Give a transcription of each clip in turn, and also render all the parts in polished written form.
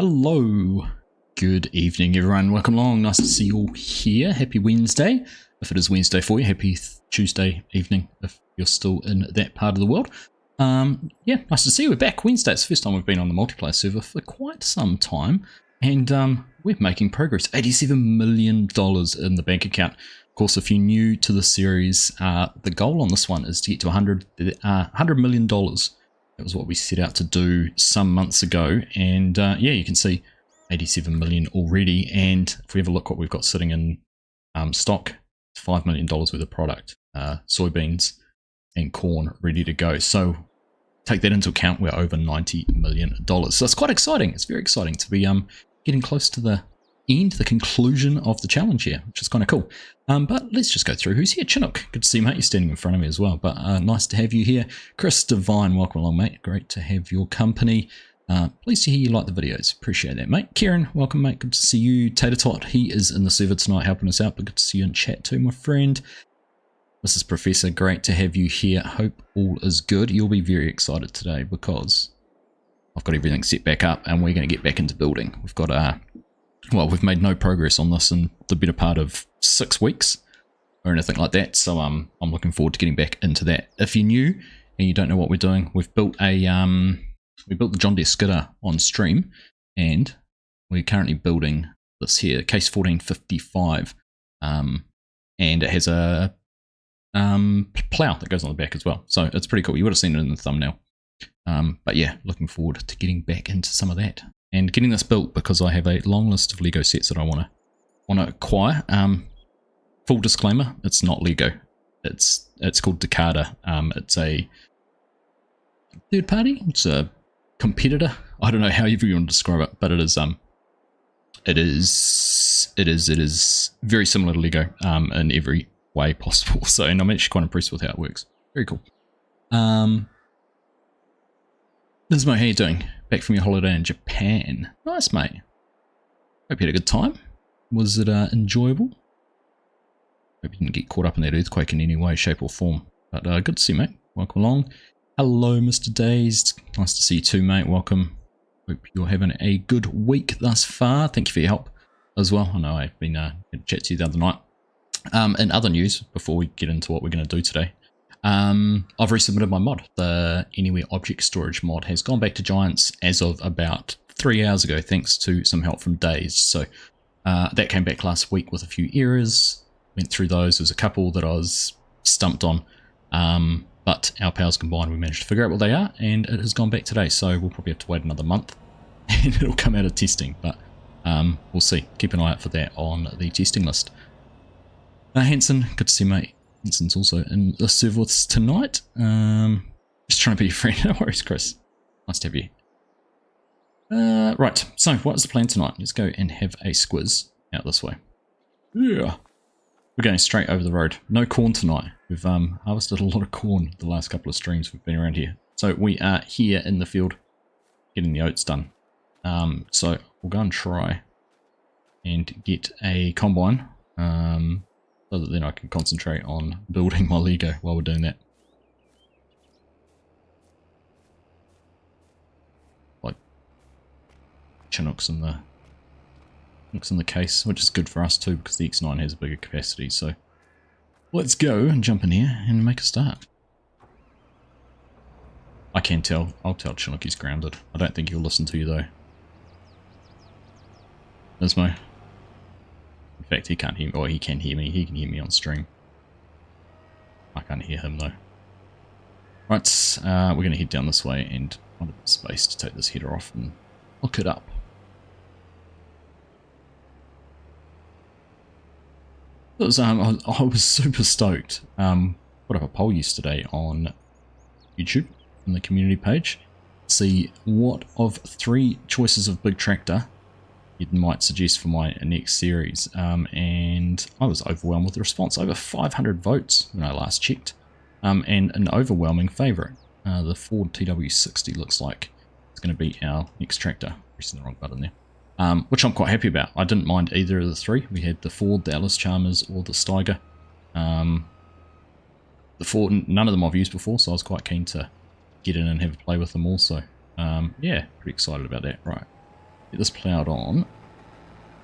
Hello, good evening everyone, welcome along, nice to see you all here. Happy Wednesday, if it is Wednesday for you. Happy Tuesday evening if you're still in that part of the world. Yeah, nice to see you. We're back Wednesday. It's the first time we've been on the multiplayer server for quite some time, and we're making progress. $87 million in the bank account. Of course, if you're new to the series, the goal on this one is to get to $100 million. That was what we set out to do some months ago, and yeah, you can see 87 million already. And if we have a look what we've got sitting in stock, it's $5 million worth of product, soybeans and corn ready to go. So take that into account, we're over $90 million. So it's quite exciting. It's very exciting to be getting close to the end, the conclusion of the challenge here, which is kind of cool. But let's just go through who's here. Chinook, good to see you, mate. You're standing in front of me as well, but nice to have you here. Chris Devine, welcome along, mate. Great to have your company. Pleased to hear you like the videos. Appreciate that, mate. Kieran, welcome, mate. Good to see you. Tater Tot, he is in the server tonight helping us out, but good to see you in chat too, my friend. Mrs. Professor, great to have you here. Hope all is good. You'll be very excited today because I've got everything set back up and we're going to get back into building. We've got well, we've made no progress on this in the better part of 6 weeks or anything like that, so I'm looking forward to getting back into that. If you're new and you don't know what we're doing, we've built a we built the John Deere skidder on stream, and we're currently building this here, Case 1455, and it has a plough that goes on the back as well, so it's pretty cool. You would have seen it in the thumbnail, but yeah, looking forward to getting back into some of that and getting this built because I have a long list of Lego sets that I want to acquire. Full disclaimer, it's not Lego. It's called Decada. It's a third party. It's a competitor. I don't know how you want to describe it, but it is very similar to Lego in every way possible. So, and I'm actually quite impressed with how it works. Very cool. Lismo, how you doing? Back from your holiday in Japan. Nice, mate. Hope you had a good time. Was it enjoyable? Hope you didn't get caught up in that earthquake in any way, shape or form. But good to see you, mate. Welcome along. Hello, Mr. Dazed. Nice to see you too, mate. Welcome. Hope you're having a good week thus far. Thank you for your help as well. I know I've been going to chat to you the other night. In other news, before we get into what we're going to do today, I've resubmitted my mod. The Anywhere Object Storage mod has gone back to Giants as of about 3 hours ago, thanks to some help from Dazed. So that came back last week with a few errors. Went through those. There's a couple that I was stumped on, but our powers combined, we managed to figure out what they are, and it has gone back today. So we'll probably have to wait another month, and it'll come out of testing. But we'll see. Keep an eye out for that on the testing list. Hanson, good to see you, mate. Hanson's also in the server with us tonight. Just trying to be your friend. No worries, Chris. Nice to have you. Right, so what is the plan tonight? Let's go and have a squiz out this way. Yeah. We're going straight over the road. No corn tonight. We've harvested a lot of corn the last couple of streams we've been around here. So we are here in the field getting the oats done. So we'll go and try and get a combine. So that then I can concentrate on building my Lego while we're doing that. Like Chinooks in the case, which is good for us too because the X9 has a bigger capacity. So let's go and jump in here and make a start. I can tell. I'll tell Chinook he's grounded. I don't think he'll listen to you though. Ismo. In fact, he can't hear me, or he can hear me. He can hear me on stream. I can't hear him though. Right, we're going to head down this way and find a bit of space to take this header off and hook it up. It was, I was super stoked. Put up a poll yesterday on YouTube on the community page. See what of 3 choices of big tractor you might suggest for my next series, and I was overwhelmed with the response. Over 500 votes when I last checked, and an overwhelming favourite. The Ford TW60 looks like it's going to be our next tractor. Pressing the wrong button there, which I'm quite happy about. I didn't mind either of the 3. We had the Ford, the Alice Chalmers, or the Steiger. The Ford, none of them I've used before, so I was quite keen to get in and have a play with them also. Yeah, pretty excited about that. Right. Get this ploughed on.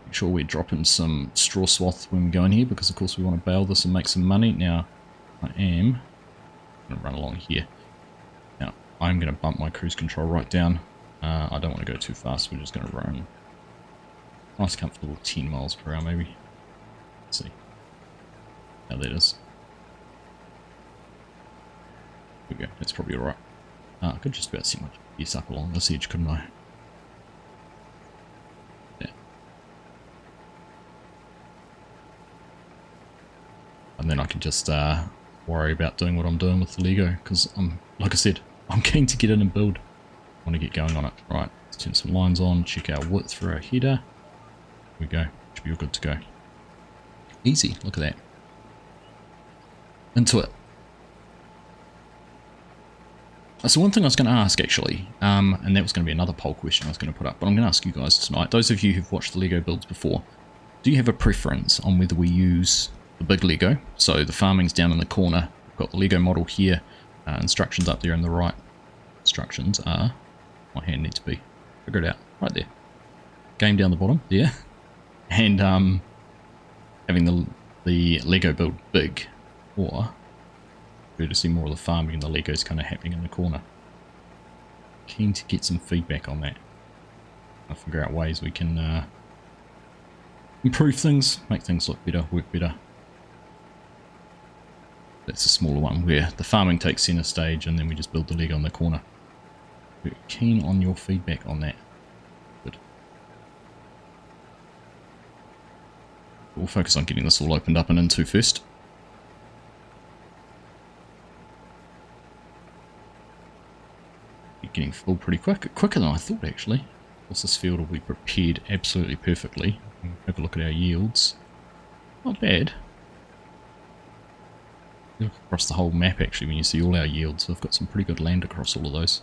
Make sure we drop in some straw swath when we go in here, because of course we want to bale this and make some money. Now, I am going to run along here. Now, I'm going to bump my cruise control right down. I don't want to go too fast. We're just going to run nice comfortable 10 miles per hour maybe. Let's see how that is. There we go, that's probably alright. I could just about see my GPS up along this edge, couldn't I? Yeah. And then I can just worry about doing what I'm doing with the Lego, because I'm, like I said, I'm keen to get in and build. I want to get going on it. Right, let's turn some lines on, check our width for our header. There we go, should be all good to go. Easy, look at that. Into it. So one thing I was going to ask actually, and that was going to be another poll question I was going to put up, but I'm going to ask you guys tonight, those of you who've watched the Lego builds before, do you have a preference on whether we use the big Lego, so the farming's down in the corner, we've got the Lego model here, instructions up there on the right, instructions are, my hand needs to be, figure it out, right there, game down the bottom, there, and having the Lego build big, or to see more of the farming and the Legos kind of happening in the corner. Keen to get some feedback on that. I'll figure out ways we can improve things, make things look better, work better. That's a smaller one where the farming takes center stage and then we just build the Lego in the corner. We're keen on your feedback on that. Good. We'll focus on getting this all opened up and into first. Getting full pretty quicker than I thought actually. Of course this field will be prepared absolutely perfectly. Have a look at our yields. Not bad. You look across the whole map actually when you see all our yields. We've got some pretty good land across all of those,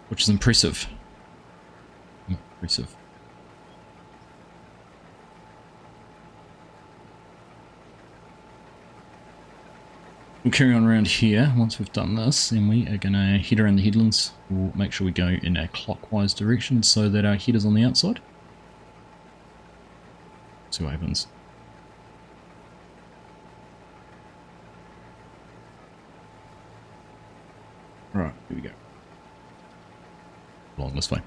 which is impressive. Impressive. We'll carry on around here. Once we've done this, then we are going to head around the headlands. We'll make sure we go in a clockwise direction so that our header's on the outside. See what happens. Right, here we go. Along this way.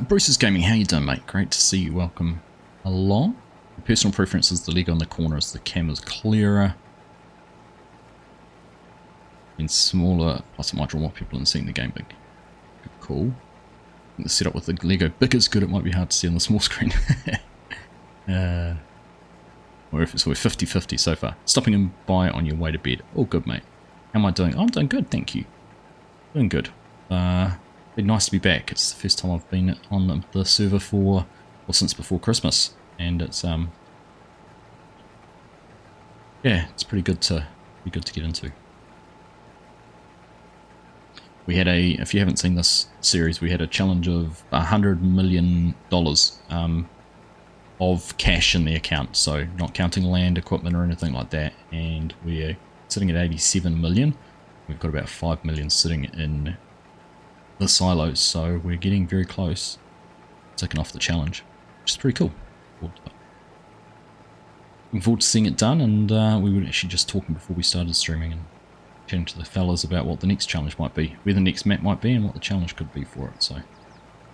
Bruce's Gaming, how you doing, mate? Great to see you. Welcome along. The personal preference is the Lego in the corner as the camera's clearer. And smaller, plus it might draw more people in seeing the game big. Cool. I think the setup with the Lego big is good, it might be hard to see on the small screen. Or if it's, we're 50-50 so far. Stopping in by on your way to bed. All good, mate. How am I doing? I'm doing good, thank you. Doing good. Been nice to be back. It's the first time I've been on the server for, well, since before Christmas. And it's, yeah, it's pretty good to get into. We had a, if you haven't seen this series, we had a challenge of $100 million of cash in the account. So not counting land, equipment or anything like that. And we're sitting at 87 million. We've got about 5 million sitting in the silos. So we're getting very close to taking off the challenge, which is pretty cool. Looking forward to seeing it done. And we were actually just talking before we started streaming and chatting to the fellas about what the next challenge might be, where the next map might be and what the challenge could be for it. So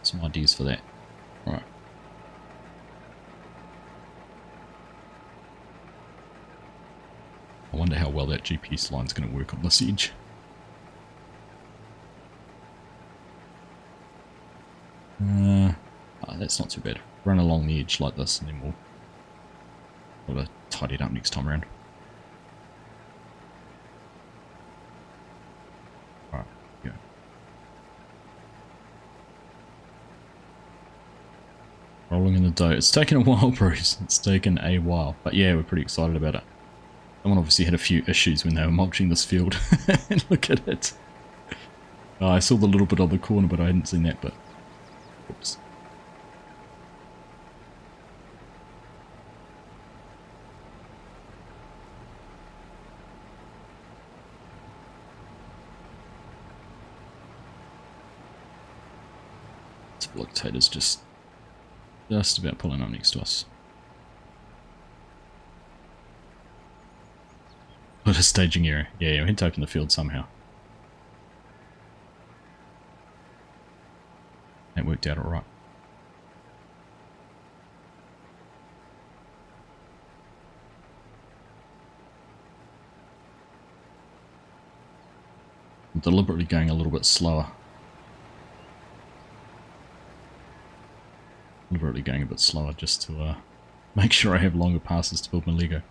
some ideas for that. Alright. I wonder how well that GPS line is going to work on this edge. That's not too bad. Run along the edge like this and then we'll tidy it up next time around. Rolling in the dough. It's taken a while, Bruce. It's taken a while. But yeah, we're pretty excited about it. Someone obviously had a few issues when they were mulching this field. Look at it. I saw the little bit on the corner, but I hadn't seen that bit. Oops. Spectators just Just about pulling up next to us. What a staging area. Yeah, we had to open the field somehow. That worked out alright. I'm deliberately going a little bit slower. Deliberately going a bit slower just to make sure I have longer passes to build my Lego.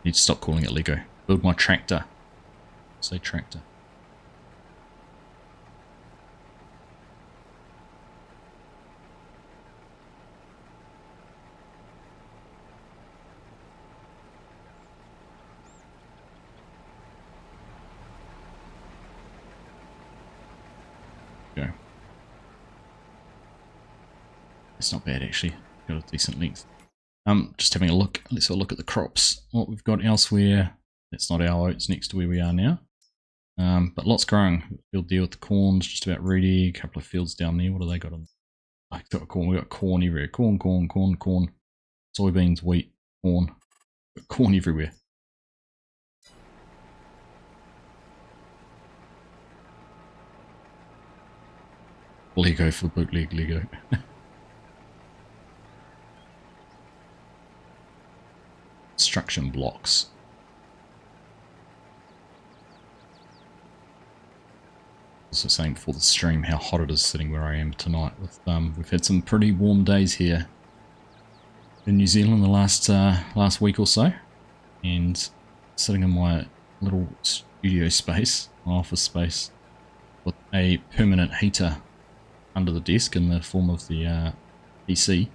Need to stop calling it Lego. Build my tractor. Say tractor. Go. It's not bad actually. Got a decent length. Just having a look. Let's have a look at the crops. What we've got elsewhere. That's not our oats next to where we are now. But lots growing. We'll deal with the corn's just about ready. A couple of fields down there. What have they got on? I've got corn. We've got corn everywhere. Corn, corn, corn, corn. Soybeans, wheat, corn. Got corn everywhere. Lego for bootleg Lego. Construction blocks. Also saying before the stream how hot it is sitting where I am tonight. With we've had some pretty warm days here in New Zealand the last week or so, and sitting in my little studio space, my office space, with a permanent heater under the desk in the form of the PC,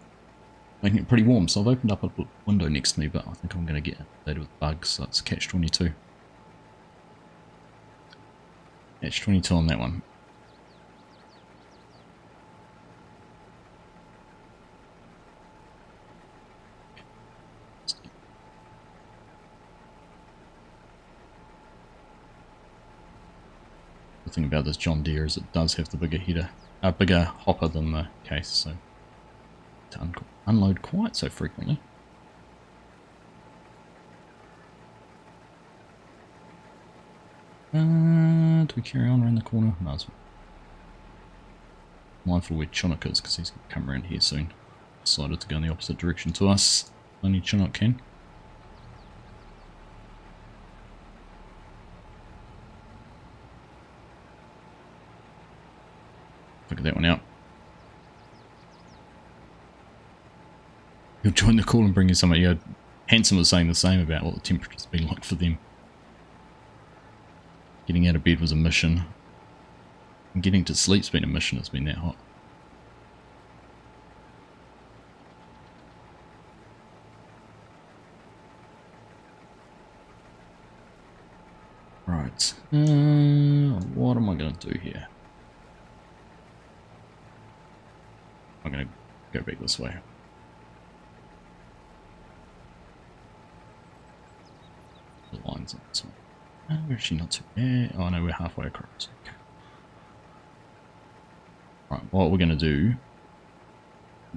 making it pretty warm. So I've opened up a window next to me, but I think I'm going to get inundated with bugs, so it's catch-22. Catch-22 on that one. The thing about this John Deere is it does have the bigger header, bigger hopper than the case, so to unload quite so frequently. Do we carry on around the corner? No, it's mindful where Chinook is because he's going to come around here soon. Decided to go in the opposite direction to us. Only Chinook can. Figure that one out. He'll join the call and bring you something. Yeah, Hanson was saying the same about what the temperature's been like for them. Getting out of bed was a mission. And getting to sleep's been a mission. It's been that hot. Right. What am I going to do here? I'm going to go back this way. The lines on this one. We're actually not too bad. Oh no, we're halfway across. Okay. Right, what we're going to do,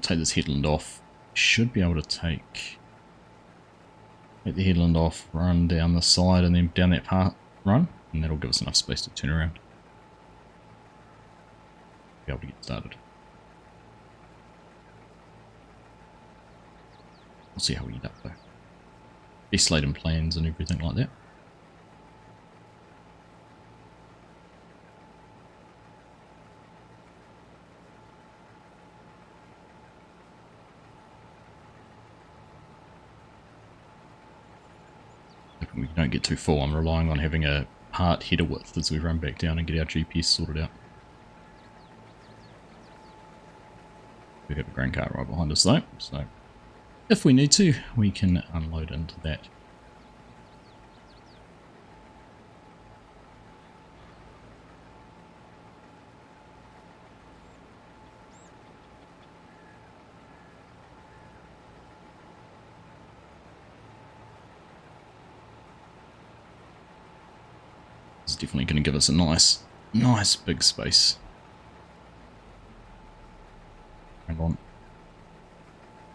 take this headland off. Should be able to take the headland off, run down the side, and then down that part, run, and that'll give us enough space to turn around. Be able to get started. We'll see how we end up though. Best laid in plans and everything like that. We don't get too full. I'm relying on having a part header width as we run back down and get our GPS sorted out. We have a grain cart right behind us though, so if we need to, we can unload into that. It's definitely going to give us a nice big space. Hang on.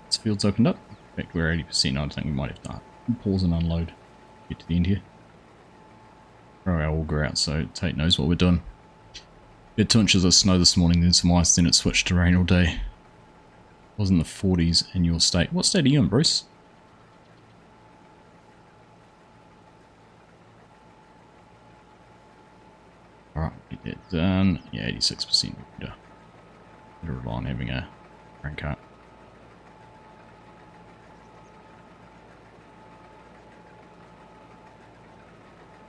This field's opened up. In fact, we're 80%. I think we might have to pause and unload. Get to the end here. Throw our auger out so Tate knows what we're doing. We had 2 inches of snow this morning, then some ice, then it switched to rain all day. It was in the 40s in your state. What state are you in, Bruce? Alright, get that done. Yeah, 86%. Better rely on having a crank cart.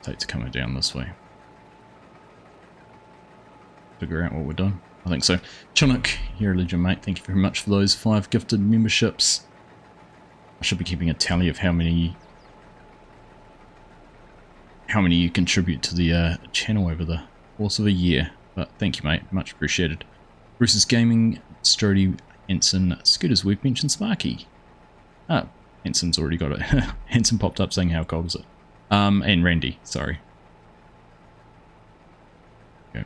Tate's coming down this way. Figure out what we're doing. I think so. Chinook, you're a legend, mate. Thank you very much for those 5 gifted memberships. I should be keeping a tally of how many you contribute to the channel over the course of a year. But thank you, mate. Much appreciated. Bruce's Gaming, Strody, Hanson, Scooter's Workbench, and Sparky. Ah, Hanson's already got it. Hanson popped up saying how cold is it. And Randy, sorry. Okay.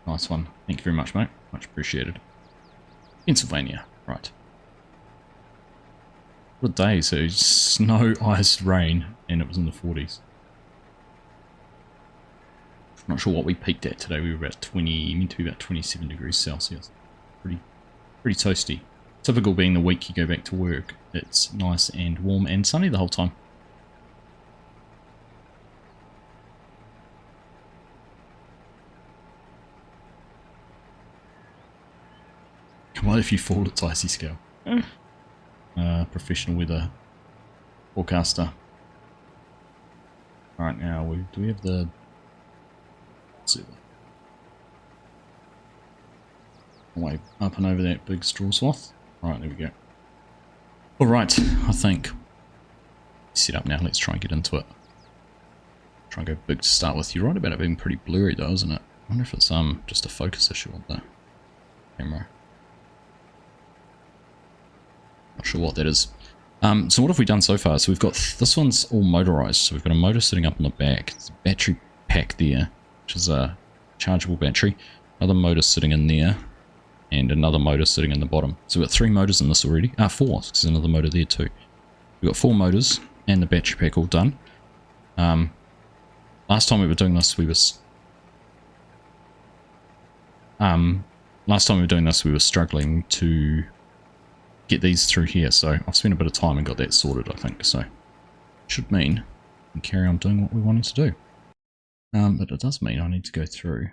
Nice one. Thank you very much, mate. Much appreciated. Pennsylvania, right. What a day, so snow, ice, rain, and it was in the 40s. Not sure what we peaked at today. We were about 20, meant to be about 27 degrees Celsius. Pretty toasty. Typical being the week you go back to work. It's nice and warm and sunny the whole time. Come on, if you fall, it's icy scale. Professional weather forecaster. Alright, now, do we have the... Let's see. Way up and over that big straw swath. Alright, there we go. Alright, I think... Set up now, let's try and get into it. Try and go big to start with. You're right about it being pretty blurry though, isn't it? I wonder if it's just a focus issue on the camera. Not sure what that is. So what have we done so far? So we've got, this one's all motorized. So we've got a motor sitting up on the back. There's a battery pack there, which is a chargeable battery. Another motor sitting in there, and another motor sitting in the bottom. So we've got 3 motors in this already. 4, because there's another motor there too. We've got 4 motors and the battery pack all done. Last time we were doing this, we were struggling to get these through here, so I've spent a bit of time and got that sorted, I think, so should mean we can carry on doing what we wanted to do. But it does mean I need to go through,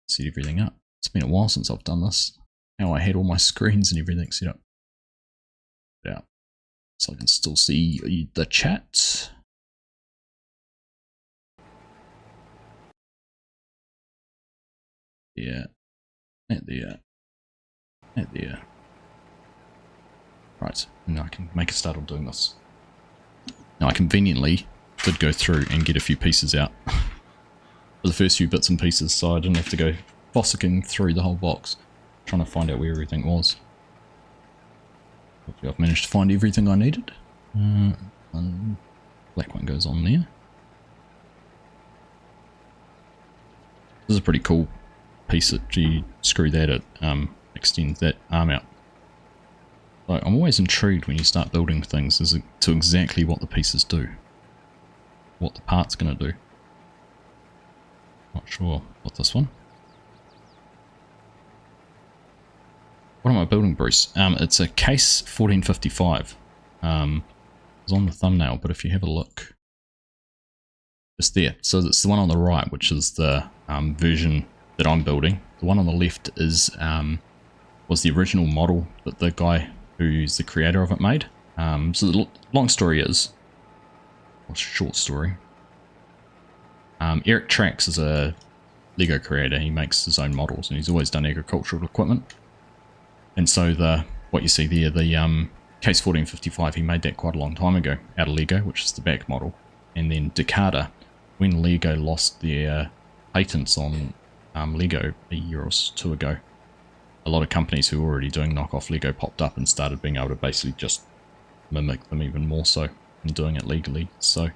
set everything up. It's been a while since I've done this. Now I had all my screens and everything set up. Yeah, so I can still see the chat. Yeah, that there, that there. Right, now I can make a start on doing this. Now I conveniently did go through and get a few pieces out for the first few bits and pieces, so I didn't have to go fossicking through the whole box trying to find out where everything was. Hopefully I've managed to find everything I needed. And black one goes on there. This is a pretty cool piece that you screw that, it extends that arm out. Like, I'm always intrigued when you start building things as to exactly what the pieces do. What the part's going to do. Not sure. What's this one? What am I building, Bruce? It's a Case 1455. It's on the thumbnail, but if you have a look, just there. So it's the one on the right, which is the version that I'm building. The one on the left is was the original model that the guy who's the creator of it made. So the long story is, or short story, Eric Trax is a Lego creator. He makes his own models and he's always done agricultural equipment. And so what you see there, the Case 1455, he made that quite a long time ago out of Lego, which is the back model. And then Decada, when Lego lost their patents on Lego a year or 2 ago, a lot of companies who were already doing knockoff Lego popped up and started being able to basically just mimic them even more so and doing it legally. So a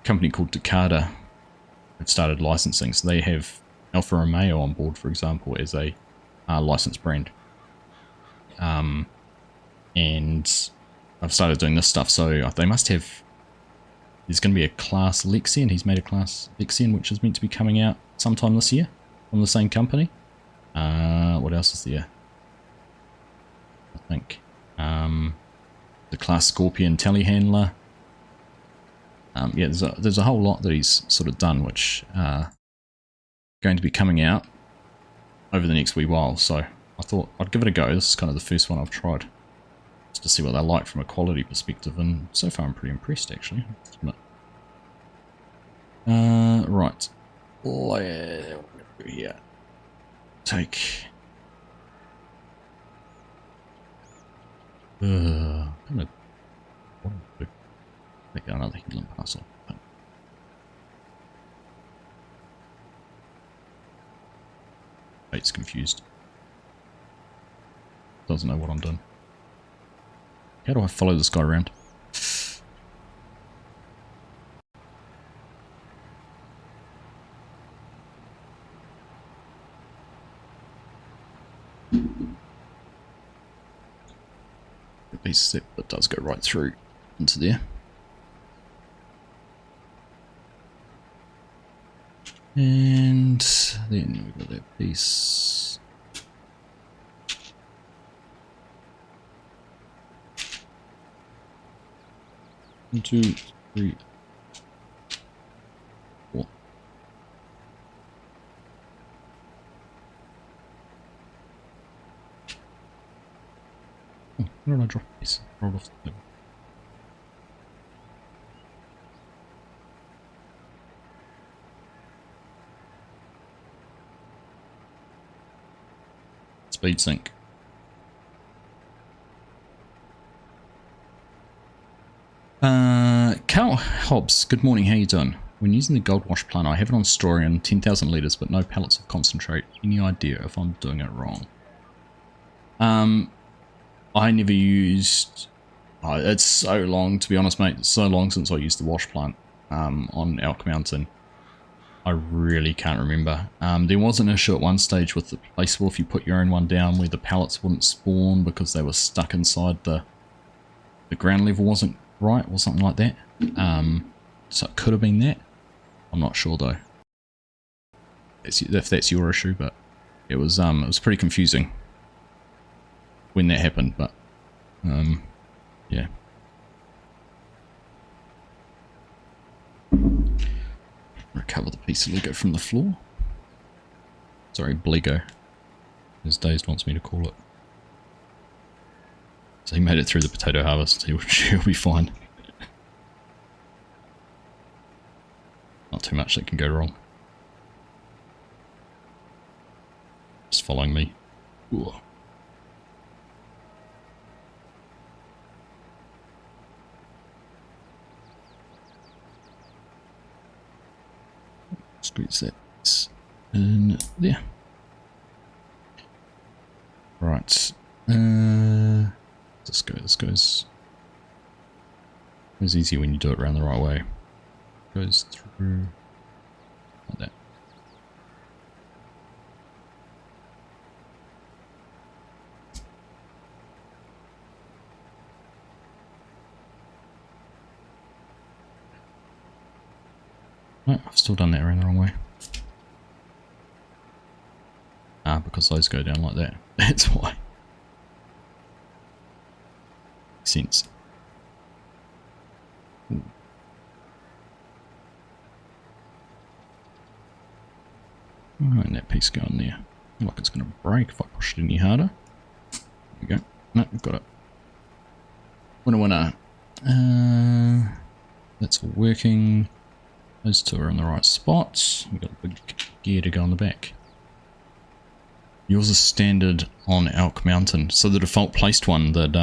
company called Decada have started licensing. So they have Alfa Romeo on board, for example, as a licensed brand. And I've started doing this stuff, so they must have... There's going to be a class Lexian. He's made a class Lexian, which is meant to be coming out sometime this year from the same company. What else is there? I think the class Scorpion telehandler. Yeah, there's a whole lot that he's sort of done, which going to be coming out over the next wee while. So I thought I'd give it a go. This is kind of the first one I've tried, just to see what they're like from a quality perspective, and so far I'm pretty impressed actually. Right. Yeah. Take. I'm gonna take another healing parcel. Bait's confused. Doesn't know what I'm doing. How do I follow this guy around? At least that does go right through into there. And then we've got that piece. One, two, three, four. Oh, where did I drop this? Rolled off the table. Speed sync. Carl Hobbs, good morning, how you doing? When using the gold wash plant, I have it on story on 10,000 litres but no pellets of concentrate. Any idea if I'm doing it wrong? I never used... it's so long, to be honest, mate. It's so long since I used the wash plant on Elk Mountain. I really can't remember. There was an issue at one stage with the placeable if you put your own one down where the pallets wouldn't spawn because they were stuck inside the ground level wasn't right or something like that. So it could have been that. I'm not sure though. If that's your issue, but it was pretty confusing when that happened, but yeah. Recover the piece of Lego from the floor. Sorry, Blego, as Dazed wants me to call it. So he made it through the potato harvest. He'll be fine. Not too much that can go wrong. Just following me. Ooh. Squeeze that in there. Right. This goes. It's easier when you do it around the right way. Goes through like that. No, I've still done that around the wrong way. Ah, because those go down like that. That's why. Makes sense. Ooh. Oh, and that piece going there. Looks like it's going to break if I push it any harder. There we go. No, we've got it. Winner. That's all working. Those two are in the right spots. We've got a big gear to go on the back. Yours is standard on Elk Mountain, so the default placed one that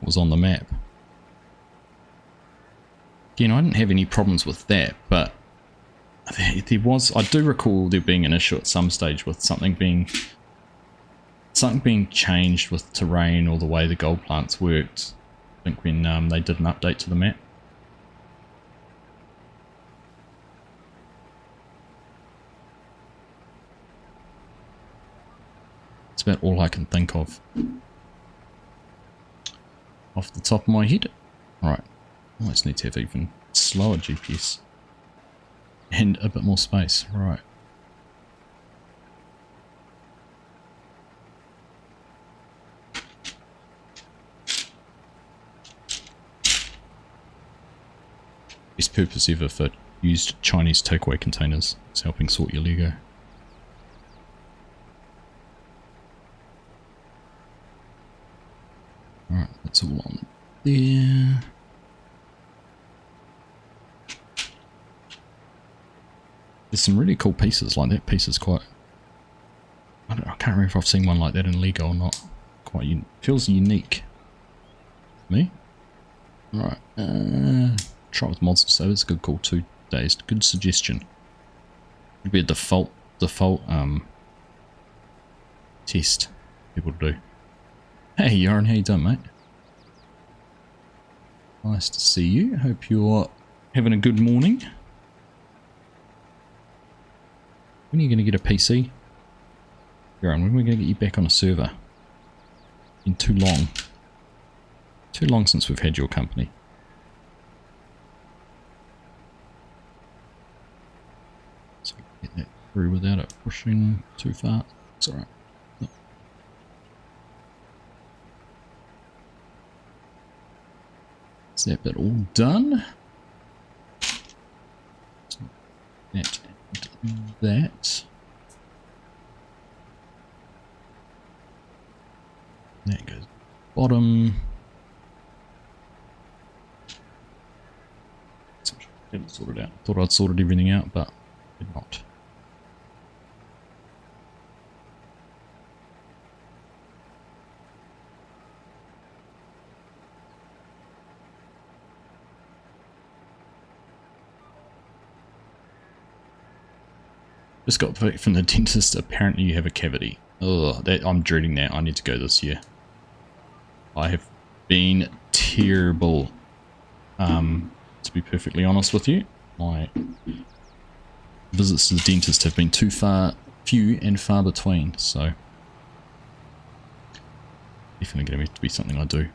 was on the map. Again, I didn't have any problems with that, but there was. I do recall there being an issue at some stage with something being changed with terrain or the way the gold plants worked. I think when they did an update to the map. That's about all I can think of off the top of my head. Right, I just need to have even slower GPS and a bit more space. Right. Best purpose ever for used Chinese takeaway containers. It's helping sort your Lego. Alright, that's all on there. There's some really cool pieces, like that piece is quite... I can't remember if I've seen one like that in Lego or not. Quite feels unique. Me? Right, try with monster so it's a good call, 2 days. Good suggestion. It'd be a default test people do. Hey Yaron, how you doing, mate? Nice to see you. Hope you're having a good morning. When are you going to get a PC? Yaron, when are we going to get you back on a server? Been too long. Too long since we've had your company. So get that through without it pushing too far. It's alright. Is that bit all done? That and that. That goes bottom. Haven't sorted out. Thought I'd sorted everything out, but did not. Just got back from the dentist. Apparently you have a cavity. Ugh, I'm dreading that. I need to go this year. I have been terrible. To be perfectly honest with you, my visits to the dentist have been few and far between, so definitely going to be something I do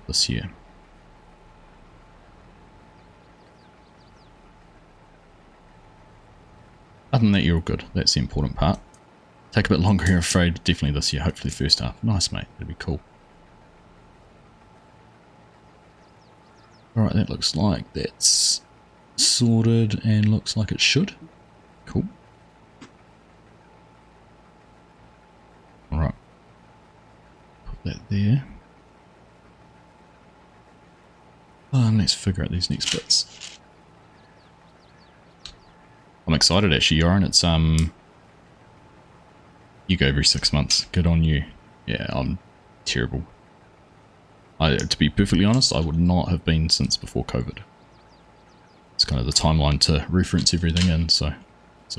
this year. Other than that, you're all good. That's the important part. Take a bit longer, you're afraid. Definitely this year, hopefully first half. Nice, mate. That'd be cool. Alright, that looks like that's sorted and looks like it should. Cool. Alright. Put that there. Let's figure out these next bits. I'm excited actually, Yoran. It's you go every 6 months. Good on you. Yeah, I'm terrible. To be perfectly honest, I would not have been since before COVID. It's kind of the timeline to reference everything in, so it's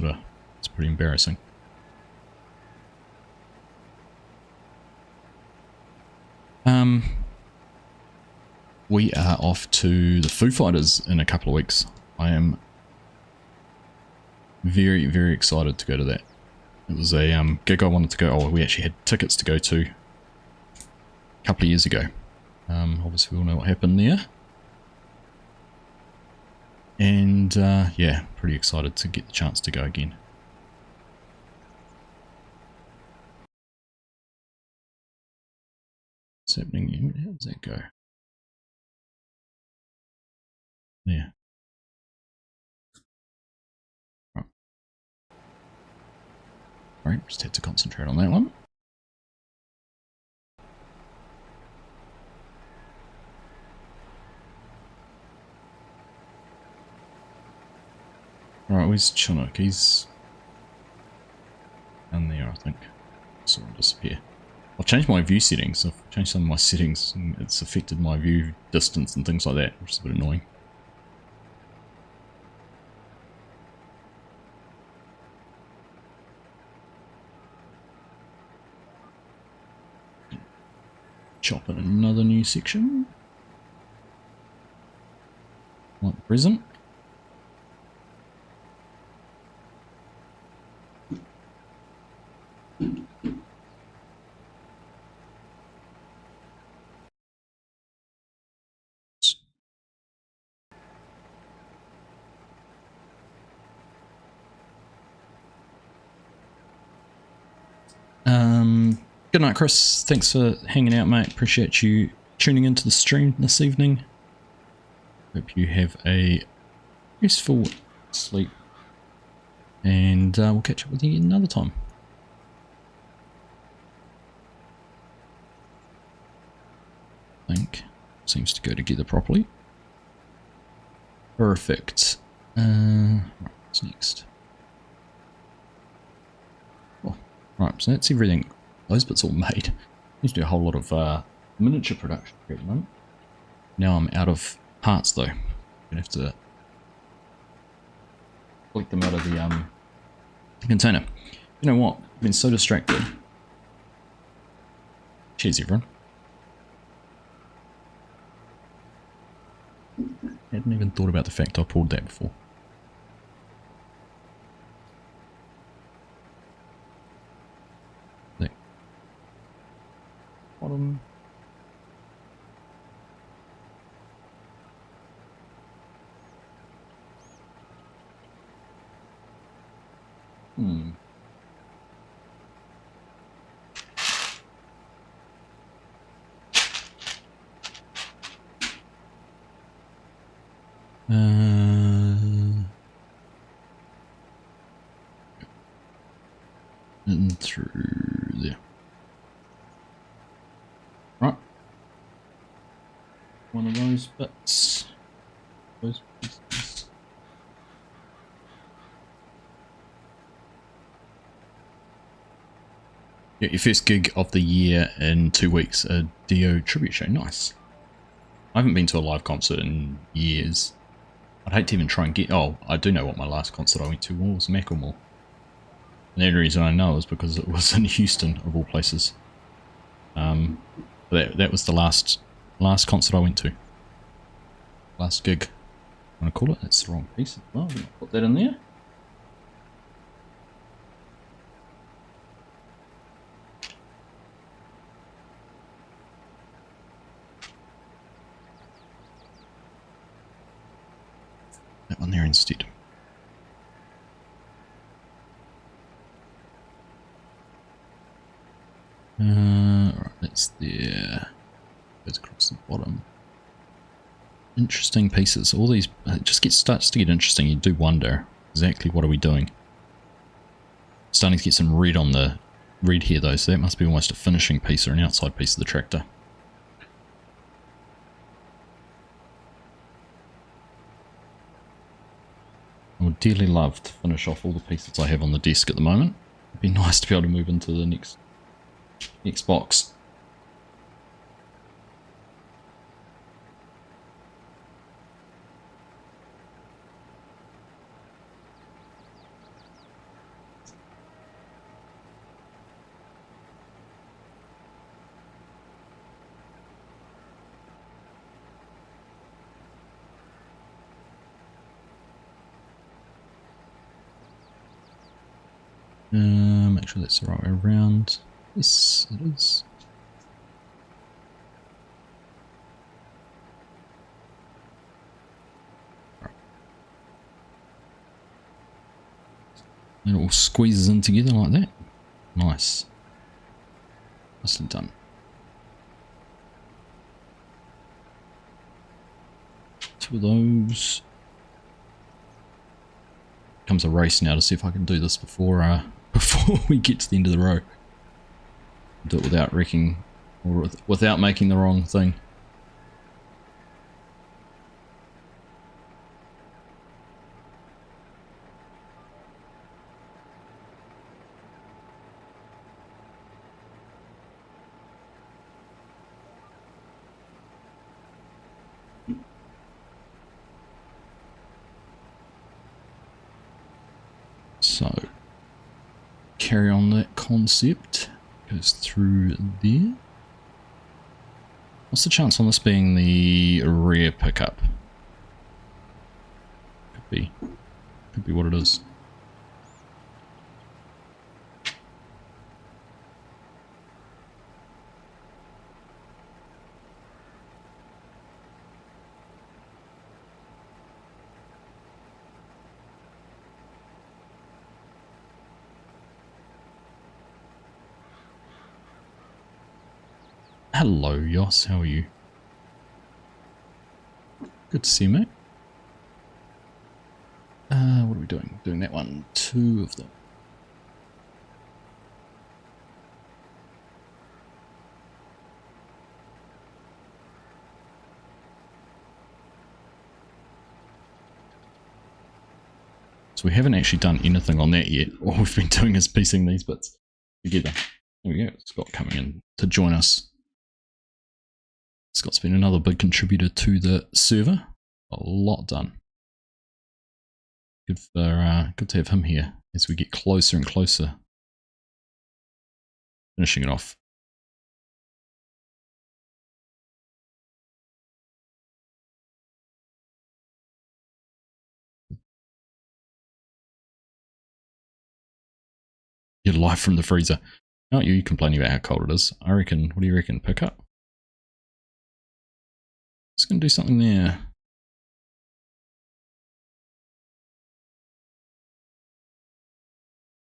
pretty embarrassing. We are off to the Foo Fighters in a couple of weeks. I am very, very excited to go to that. It was a gig I wanted to go. Oh, we actually had tickets to go to a couple of years ago. Obviously we all know what happened there. And yeah, pretty excited to get the chance to go again. What's happening here? How does that go? There. Right, just had to concentrate on that one. Alright, where's Chinook? He's down there, I think. Saw him disappear. I've changed my view settings. I've changed some of my settings and it's affected my view distance and things like that, which is a bit annoying. Chop in another new section. Like present. Good night, Chris. Thanks for hanging out, mate. Appreciate you tuning into the stream this evening. Hope you have a restful sleep. And we'll catch up with you another time. I think seems to go together properly. Perfect. Right, what's next? Oh, right, so that's everything. Those bits all made. Used to do a whole lot of miniature production here at the moment. Now I'm out of parts though. I'm gonna have to collect them out of the container. You know what? I've been so distracted. Cheers, everyone. I hadn't even thought about the fact I pulled that before. There. Bottom. And through there. Right. One of those bits. Those pieces. Yeah, your first gig of the year in 2 weeks, a Dio tribute show. Nice. I haven't been to a live concert in years. I'd hate to even try and get... Oh, I do know what my last concert I went to was, Macklemore. And the only reason I know is because it was in Houston, of all places. That was the last concert I went to. Last gig. I want to call it? That's the wrong piece. Well, I'm going to put that in there. That one there instead. Right, that's there. Goes across the bottom. Interesting pieces. All these, it just starts to get interesting. You do wonder exactly what are we doing. Starting to get some red on the red here though, so that must be almost a finishing piece or an outside piece of the tractor. I would dearly love to finish off all the pieces I have on the desk at the moment. It'd be nice to be able to move into the next box. Make sure that's the right way around. Yes, it is. And it all squeezes in together like that. Nice. Nicely done. Two of those. Comes a race now to see if I can do this before before we get to the end of the row. Do it without wrecking or without making the wrong thing. So, carry on that concept. Goes through there. What's the chance on this being the rear pickup? Could be. Could be what it is. Hello, Yoss. How are you? Good to see you, mate. What are we doing? Doing that one. 2 of them. So we haven't actually done anything on that yet. All we've been doing is piecing these bits together. There we go. Scott coming in to join us. Scott's been another big contributor to the server. A lot done. Good to have him here as we get closer and closer. Finishing it off. You're live from the freezer. Aren't you complaining about how cold it is? I reckon, what do you reckon? Pick up? Just going to do something there.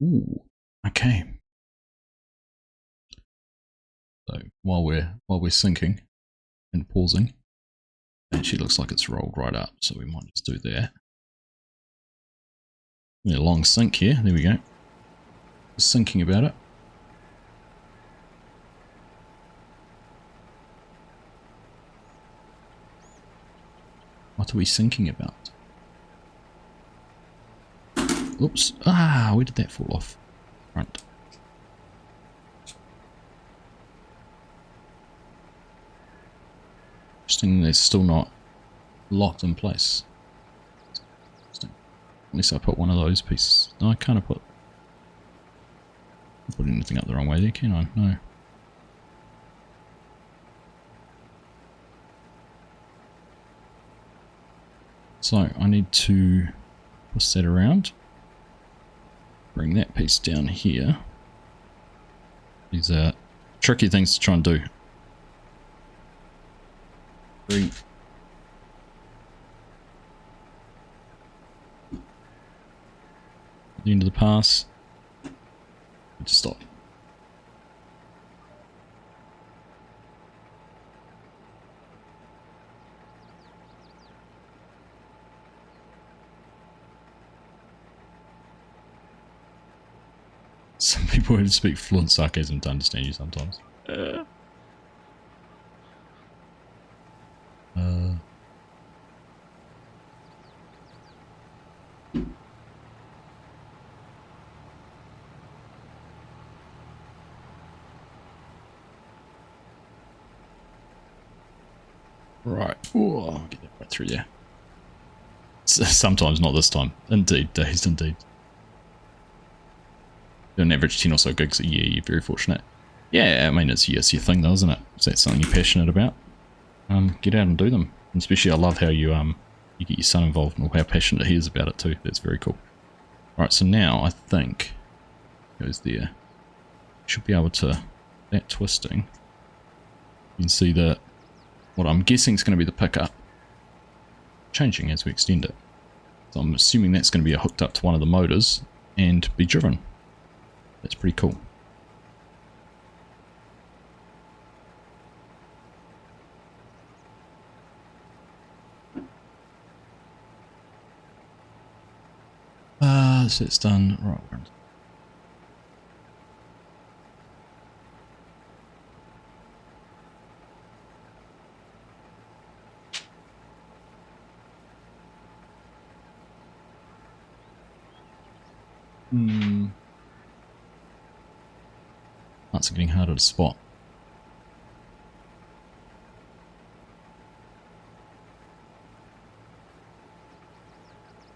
Ooh, okay. So while we're syncing and pausing, it actually looks like it's rolled right up, so we might just do that. A long sync here. There we go. Just syncing about it. What are we syncing about? Oops. Ah, where did that fall off? Front. Interesting, it's still not locked in place. Unless I put one of those pieces. No, I can't put anything up the wrong way there, can I? No. So I need to twist that around. Bring that piece down here. These are tricky things to try and do. 3. At the end of the pass. Just stop. Some people who speak fluent sarcasm to understand you sometimes. Right. Ooh, I'll get that right through there. Sometimes, not this time. Indeed, dazed indeed. Do an average 10 or so gigs a year, you're very fortunate. Yeah, I mean, it's your thing though, isn't it? Is that something you're passionate about? Get out and do them. And especially I love how you you get your son involved and how passionate he is about it too. That's very cool. Alright, so now I think goes there. Should be able to, that twisting. You can see that what I'm guessing is going to be the pickup changing as we extend it. So I'm assuming that's going to be hooked up to one of the motors and be driven. That's pretty cool. So it's done. Right. Parts are getting harder to spot.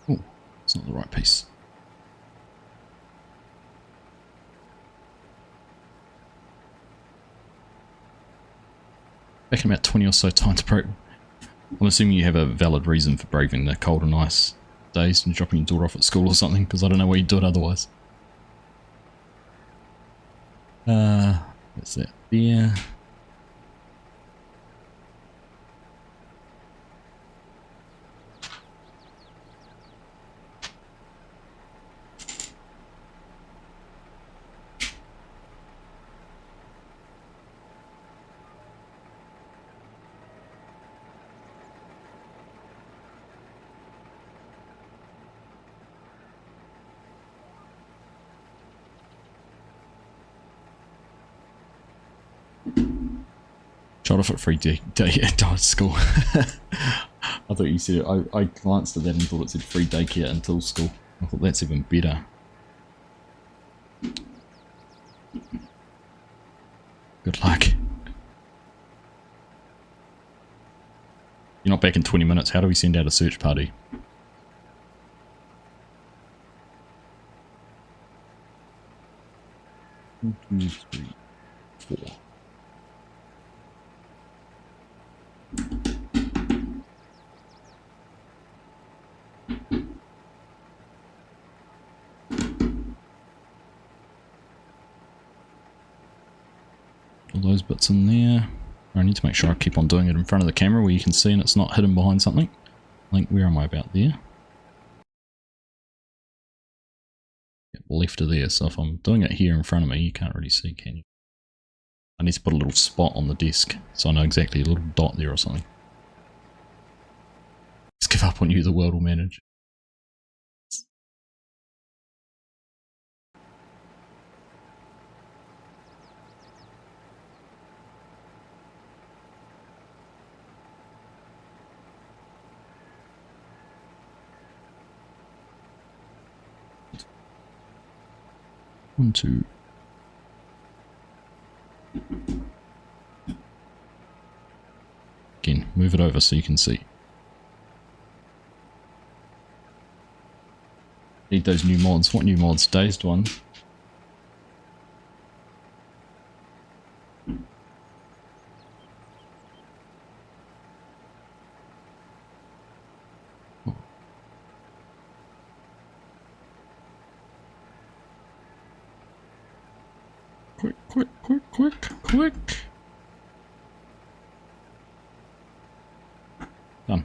Oh, it's not the right piece. Back in about 20 or so time to break. I'm assuming you have a valid reason for braving the cold and ice days and dropping your daughter off at school or something, because I don't know where you'd do it otherwise. That's that there. Shot off at free day at school. I thought you said, I glanced at that and thought it said free daycare until school. I thought that's even better. Good luck. You're not back in 20 minutes. How do we send out a search party? One, two, three, four. All those bits in there. I need to make sure I keep on doing it in front of the camera where you can see and it's not hidden behind something. Like, where am I about there? Yep, left of there. So if I'm doing it here in front of me, you can't really see, can you? I need to put a little spot on the desk so I know exactly, a little dot there or something. Just give up on you, the world will manage. One, two. Again, move it over so you can see. Need those new mods. What new mods? Dazed one. Quick. Done.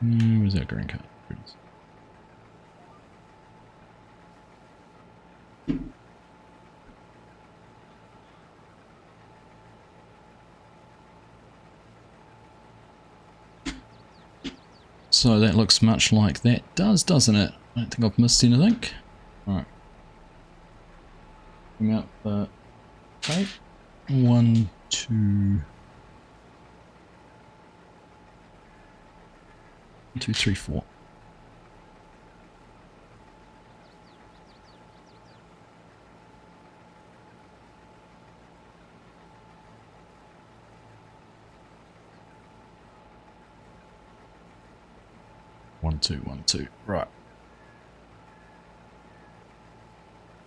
Where's that green card? Here it is. So that looks much like that does, doesn't it? I don't think I've missed anything. Alright. Bring up the tape. 1, 2. 1, 2, 3, 4. One, two. Right.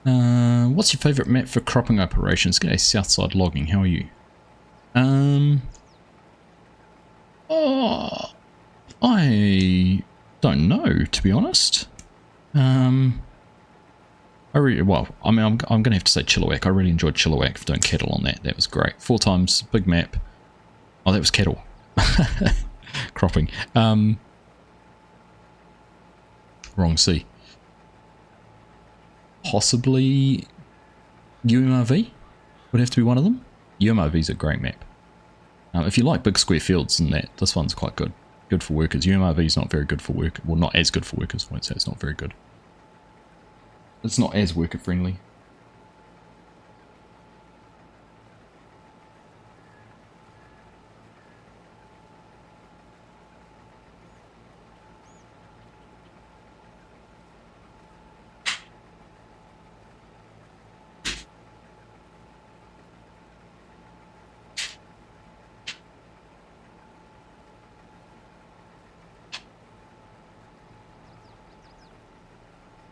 What's your favourite map for cropping operations? G'day, Southside Logging. How are you? Oh, I don't know, to be honest. I'm going to have to say Chilliwack. I really enjoyed Chilliwack for doing cattle on that. That was great. 4 times, big map. Oh, that was cattle. Cropping. Wrong C. Possibly UMRV would have to be one of them. UMRV is a great map. If you like big square fields and that, this one's quite good. Good for workers. UMRV is not very good for work. Well, not as good for workers. I won't say it's not very good. It's not as worker friendly.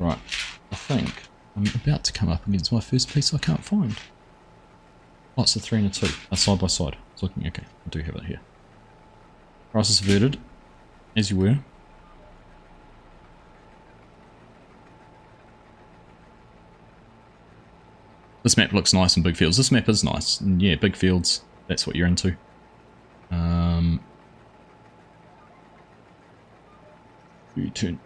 Right, I think I'm about to come up against my first piece I can't find. Oh, it's a 3 and a 2, side by side. It's looking okay. I do have it here. Crisis averted, as you were. This map looks nice in big fields. This map is nice. And yeah, big fields, that's what you're into. U-turn.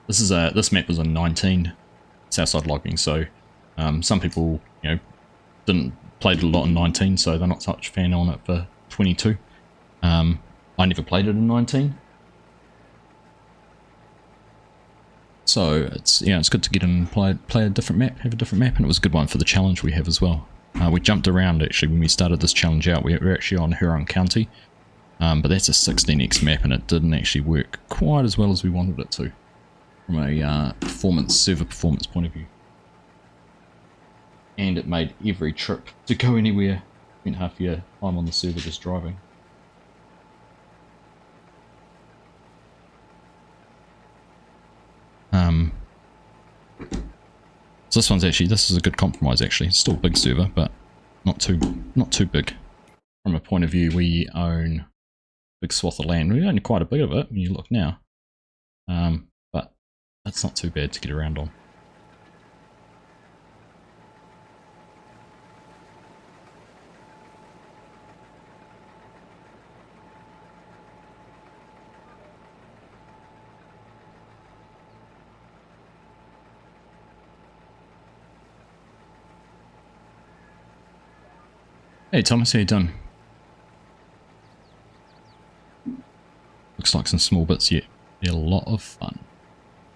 This map was on 19 Southside Logging, so some people, didn't played it a lot in 19, so they're not such fan on it for 22. I never played it in 19. So it's it's good to get in and play a different map, have a different map, and it was a good one for the challenge we have as well. We jumped around actually when we started this challenge out. We were actually on Huron County, but that's a 16x map and it didn't actually work quite as well as we wanted it to from a server performance point of view. And it made every trip to go anywhere, spent half your time on the server just driving. So this is a good compromise actually. It's still a big server, but not too big. From a point of view, we own a big swath of land. We own quite a bit of it when you look now. But that's not too bad to get around on. Hey Thomas, how you doing? Looks like some small bits yet. Yeah, a lot of fun.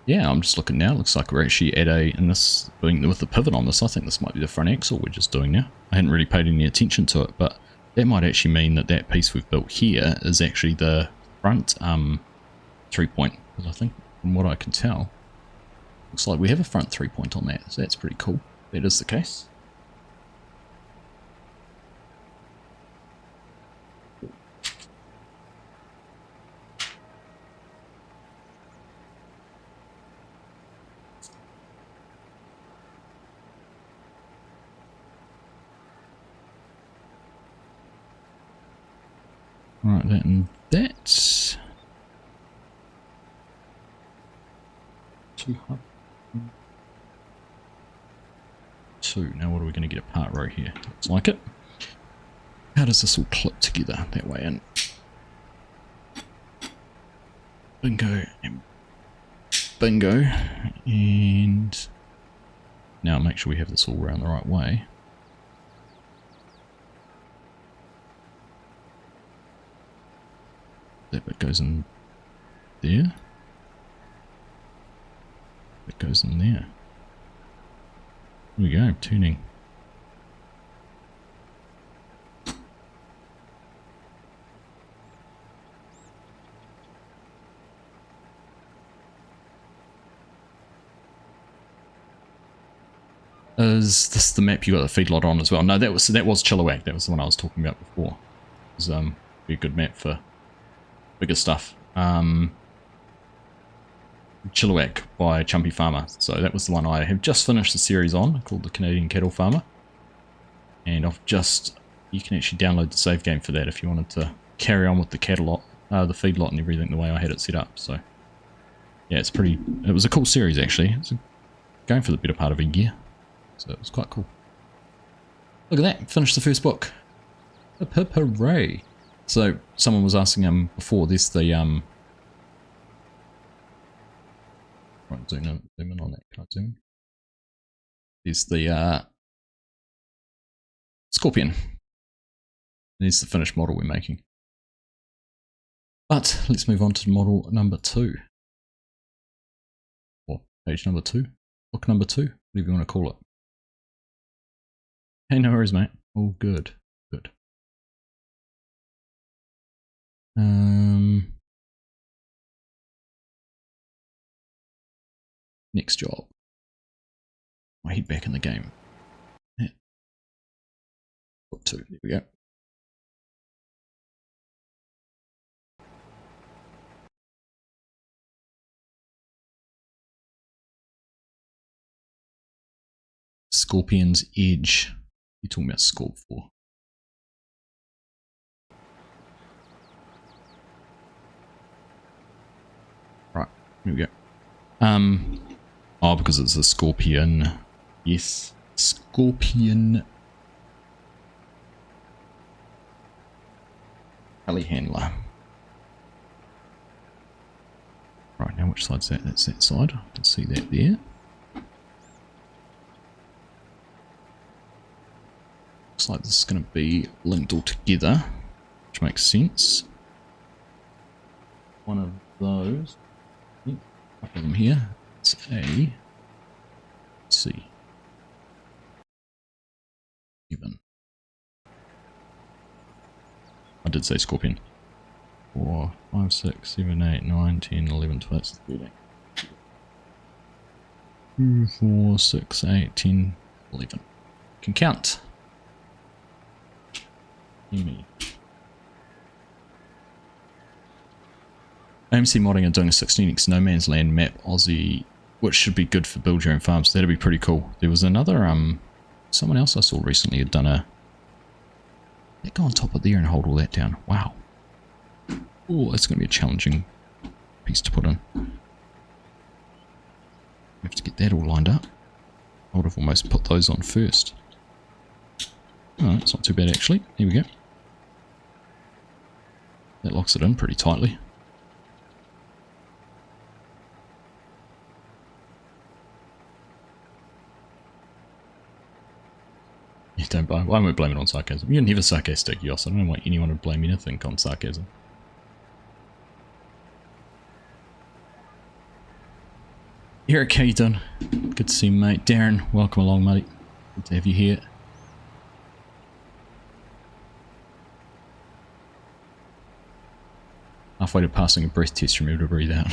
Yeah, I'm just looking now. Looks like we're actually at with the pivot on this. I think this might be the front axle we're just doing now. I hadn't really paid any attention to it, but that might actually mean that piece we've built here is actually the front 3-point. Because I think, from what I can tell, looks like we have a front 3-point on that. So that's pretty cool. That is the case. Right, that and that. 2 hub. 2. Now what are we going to get apart right here? Looks like it. How does this all clip together that way in? Bingo and bingo. And now make sure we have this all around the right way. That bit goes in there. That goes in there. Here we go, tuning. Is this the map you got the feedlot on as well? No, that was Chilliwack. That was the one I was talking about before. It was be a good map for bigger stuff. Chilliwack by Chumpy Farmer. So that was the one I have just finished the series on, called the Canadian Cattle Farmer. And you can actually download the save game for that if you wanted to carry on with the cattle the feedlot and everything the way I had it set up. So yeah, it was a cool series actually. It's going for the better part of a year. So it was quite cool. Look at that, finished the first book. Hip hip hooray. So someone was asking before this the right, zoom in on that, can't zoom in. There's the Scorpion. There's the finished model we're making. But let's move on to model number 2. Or page number 2. Book number 2, whatever you want to call it. Hey, no worries, mate. All good. Good. Next job. I head back in the game. Yeah. Book 2. There we go. Scorpion's Edge. You're talking about Scorp 4. Right, here we go. Oh, because it's a Scorpion. Yes, Scorpion telehandler. Right, now which side's that? That's that side. I can see that there. Looks like this is going to be linked all together, which makes sense. one of those. A couple of them here. It's a C. Even. I did say scorpion. 4, 5, 6, 7, 8, 9, 10, 11, 12. That's 13. 2, 4, 6, 8, 10, 11. Can count. Me. AMC Modding are doing a 16x No Man's Land map Aussie, which should be good for build your own farms. That'd be pretty cool. There was another someone else I saw recently had done a. They go on top of there and hold all that down. Wow. Oh, that's going to be a challenging piece to put in. We have to get that all lined up. I would have almost put those on first. Oh, it's not too bad actually. Here we go. That locks it in pretty tightly. You don't blame. I won't blame it on sarcasm. You're never sarcastic, Yoss. I don't want anyone to blame anything on sarcasm. Eric, how you doing? Good to see you, mate. Darren, welcome along, mate. Good to have you here. Halfway to passing a breath test, remember to breathe out.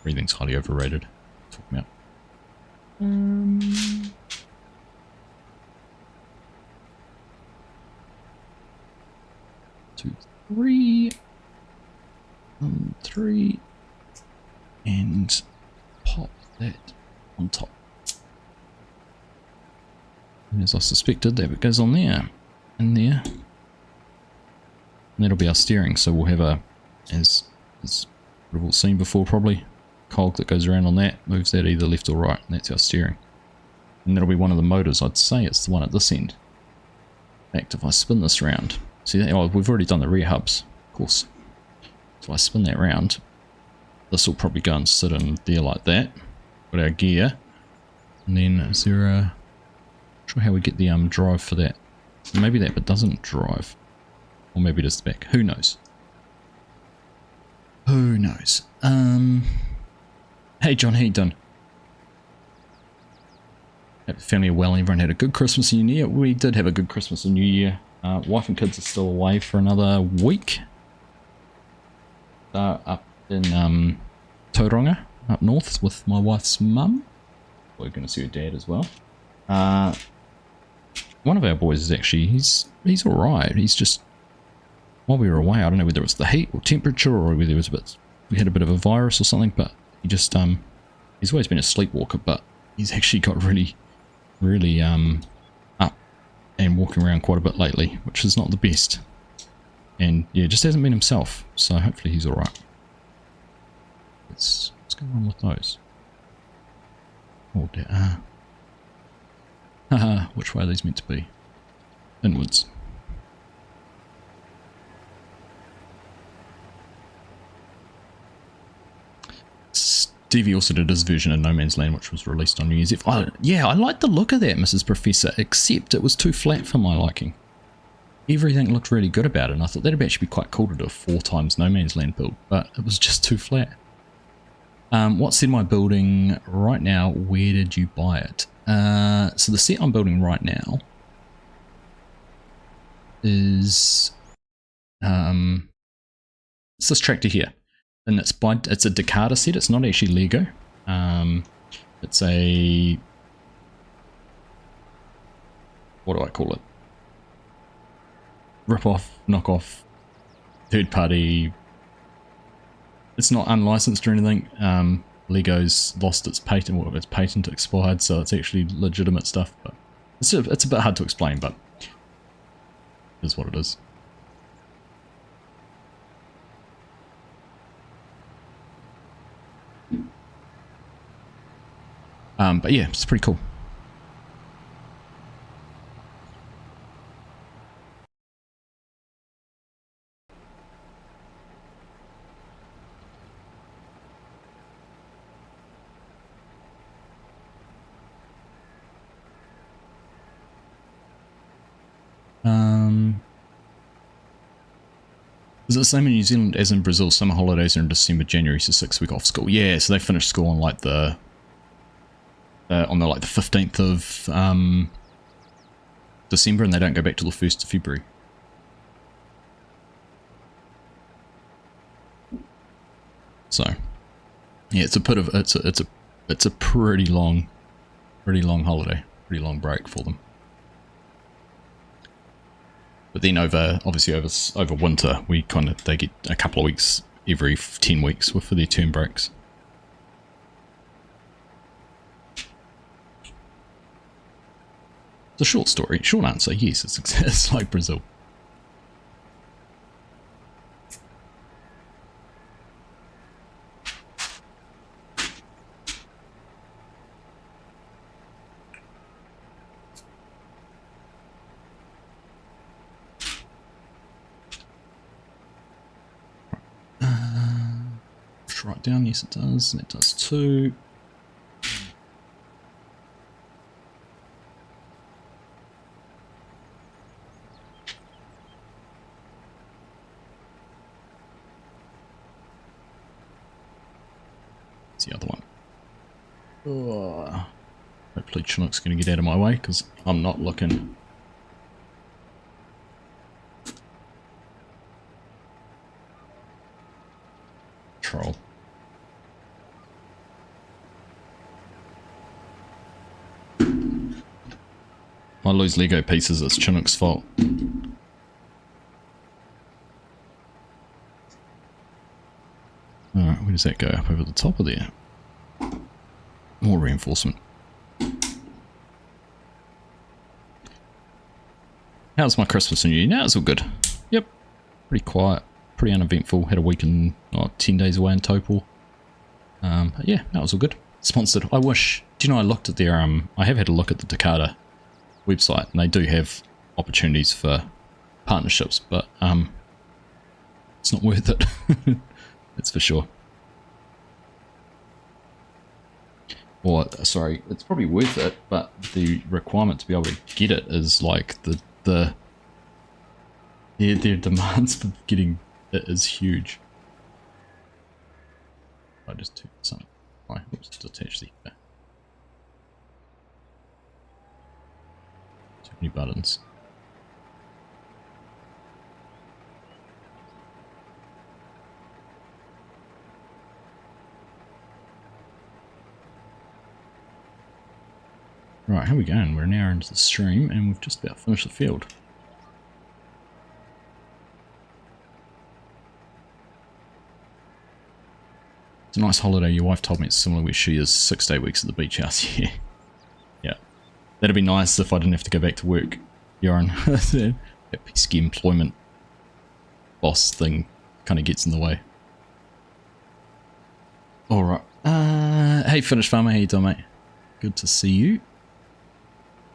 Breathing's highly overrated. Talk about. 2, 3. 3. And pop that on top. And as I suspected, that bit goes on there. And there. And that'll be our steering, so we'll have a, as we've all seen before probably, cog that goes around on that, moves that either left or right, and that's our steering. And that'll be one of the motors. I'd say it's the one at this end. In fact, if I spin this round, see that? Oh, we've already done the rear hubs, of course. So I spin that round, this will probably go and sit in there like that. Got our gear, and then is there a, not sure how we get the drive for that. Maybe that bit doesn't drive. Or maybe it is the back. Who knows? Who knows? Hey John, how you doing? Hope the family are well and everyone had a good Christmas and New Year. We did have a good Christmas and New Year. Wife and kids are still away for another week. Up in Tauranga, up north with my wife's mum. We're going to see her dad as well. One of our boys is actually, he's alright. He's just, while we were away, I don't know whether it was the heat or temperature or whether it was we had a bit of a virus or something, but he just, he's always been a sleepwalker, but he's actually got really up and walking around quite a bit lately, which is not the best. And yeah, just hasn't been himself, so hopefully he's alright. What's going on with those? Oh dear. Haha, which way are these meant to be? Inwards. Stevie also did his version of No Man's Land, which was released on New Year's Eve. Oh, yeah, I like the look of that, Mrs. Professor, except it was too flat for my liking. Everything looked really good about it, and I thought that'd actually be quite cool to do a 4 times No Man's Land build, but it was just too flat. What's in my building right now? Where did you buy it? So the set I'm building right now is it's this tractor here, and it's a Decada set. It's not actually Lego. It's a, what do I call it? Rip-off, knock-off, third-party. It's not unlicensed or anything. Lego's lost its patent, well, its patent expired, so it's actually legitimate stuff. But it's a bit hard to explain, but it is what it is. But yeah, it's pretty cool. Is it the same in New Zealand as in Brazil? Summer holidays are in December, January, so 6 week off school. Yeah, so they finish school on like the 15th of December, and they don't go back till the 1st of February. So yeah, it's a bit of it's a pretty long holiday, pretty long break for them. But then over winter, they get a couple of weeks every 10 weeks for their term breaks. It's a short story, short answer. Yes, it's like Brazil. Write down, yes it does, and it does too. It's the other one. Oh, hopefully Chinook's going to get out of my way because I'm not looking. Troll. If I lose Lego pieces, it's Chinook's fault. Alright, where does that go? Up over the top of there? More reinforcement. How's my Christmas and New Year? Now it's all good. Yep. Pretty quiet. Pretty uneventful. Had a week and 10 days away in total. But yeah, that was all good. Sponsored. I wish. Do you know I looked at their I have had a look at the Takata website, and they do have opportunities for partnerships, but it's not worth it. That's for sure. Or sorry, it's probably worth it, but the requirement to be able to get it is like their demands for getting it is huge. I just took something. Right, let's detach the too many buttons. Right, how are we going? We're an hour into the stream and we've just about finished the field. It's a nice holiday. Your wife told me it's similar where she is 6 to 8 weeks at the beach house. Yeah. Yeah. That'd be nice if I didn't have to go back to work, Joran. That pesky employment boss thing kind of gets in the way. Alright. Hey, Finished Farmer. How you doing, mate? Good to see you.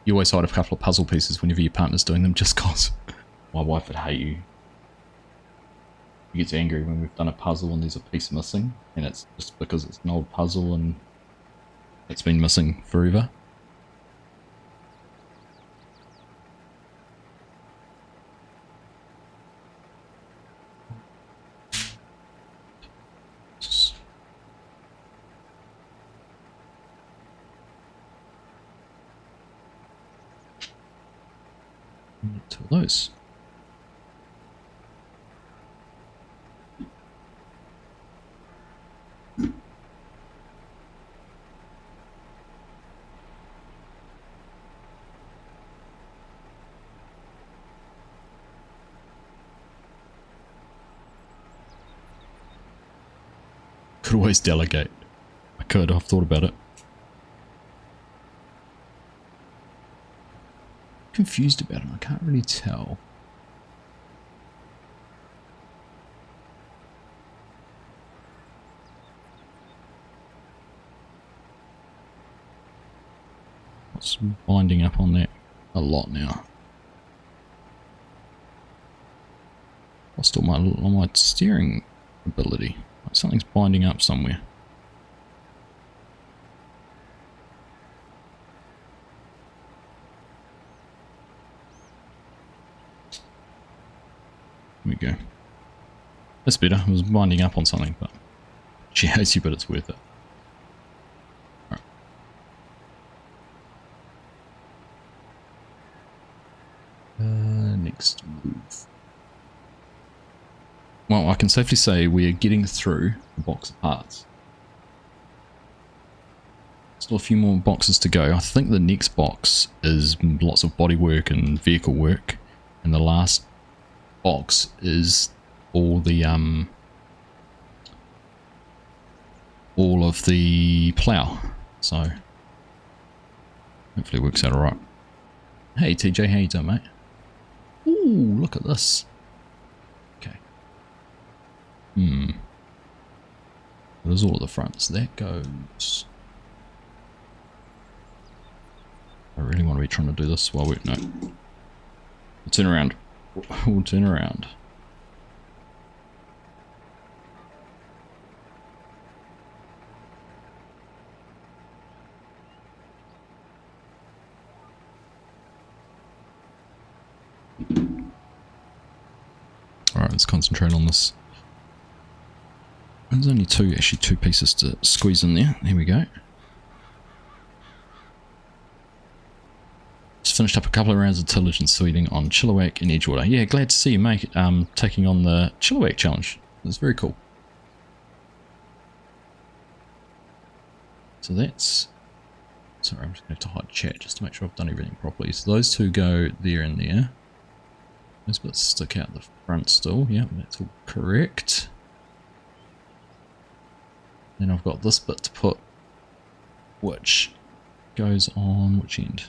You always hide a couple of puzzle pieces whenever your partner's doing them just cause my wife would hate you. She gets angry when we've done a puzzle and there's a piece missing, and it's just because it's an old puzzle and it's been missing forever. Two of those. Could always delegate. I could, I've thought about it. Confused about it, I can't really tell. What's binding up on that a lot now? Lost all my steering ability. Like something's binding up somewhere. Here we go. That's better. I was winding up on something, but she hates you, but it's worth it. Right. Next move. Well, I can safely say we are getting through the box of parts. Still a few more boxes to go. I think the next box is lots of bodywork and vehicle work, and the last box is all of the plough. So hopefully it works out alright. Hey TJ, how you doing, mate? Ooh, look at this. Okay. What is all of the fronts? That goes. I really want to be trying to do this while we no. We'll turn around. We'll turn around. Alright, let's concentrate on this. There's only two pieces to squeeze in there. Here we go. Just finished up a couple of rounds of tillage and seeding on Chilliwack and Edgewater. Yeah, glad to see you mate taking on the Chilliwack challenge. That's very cool. So that's... Sorry, I'm just going to have to hide chat just to make sure I've done everything properly. So those two go there and there. Those bits stick out the front still. Yeah, that's all correct. Then I've got this bit to put, which goes on which end?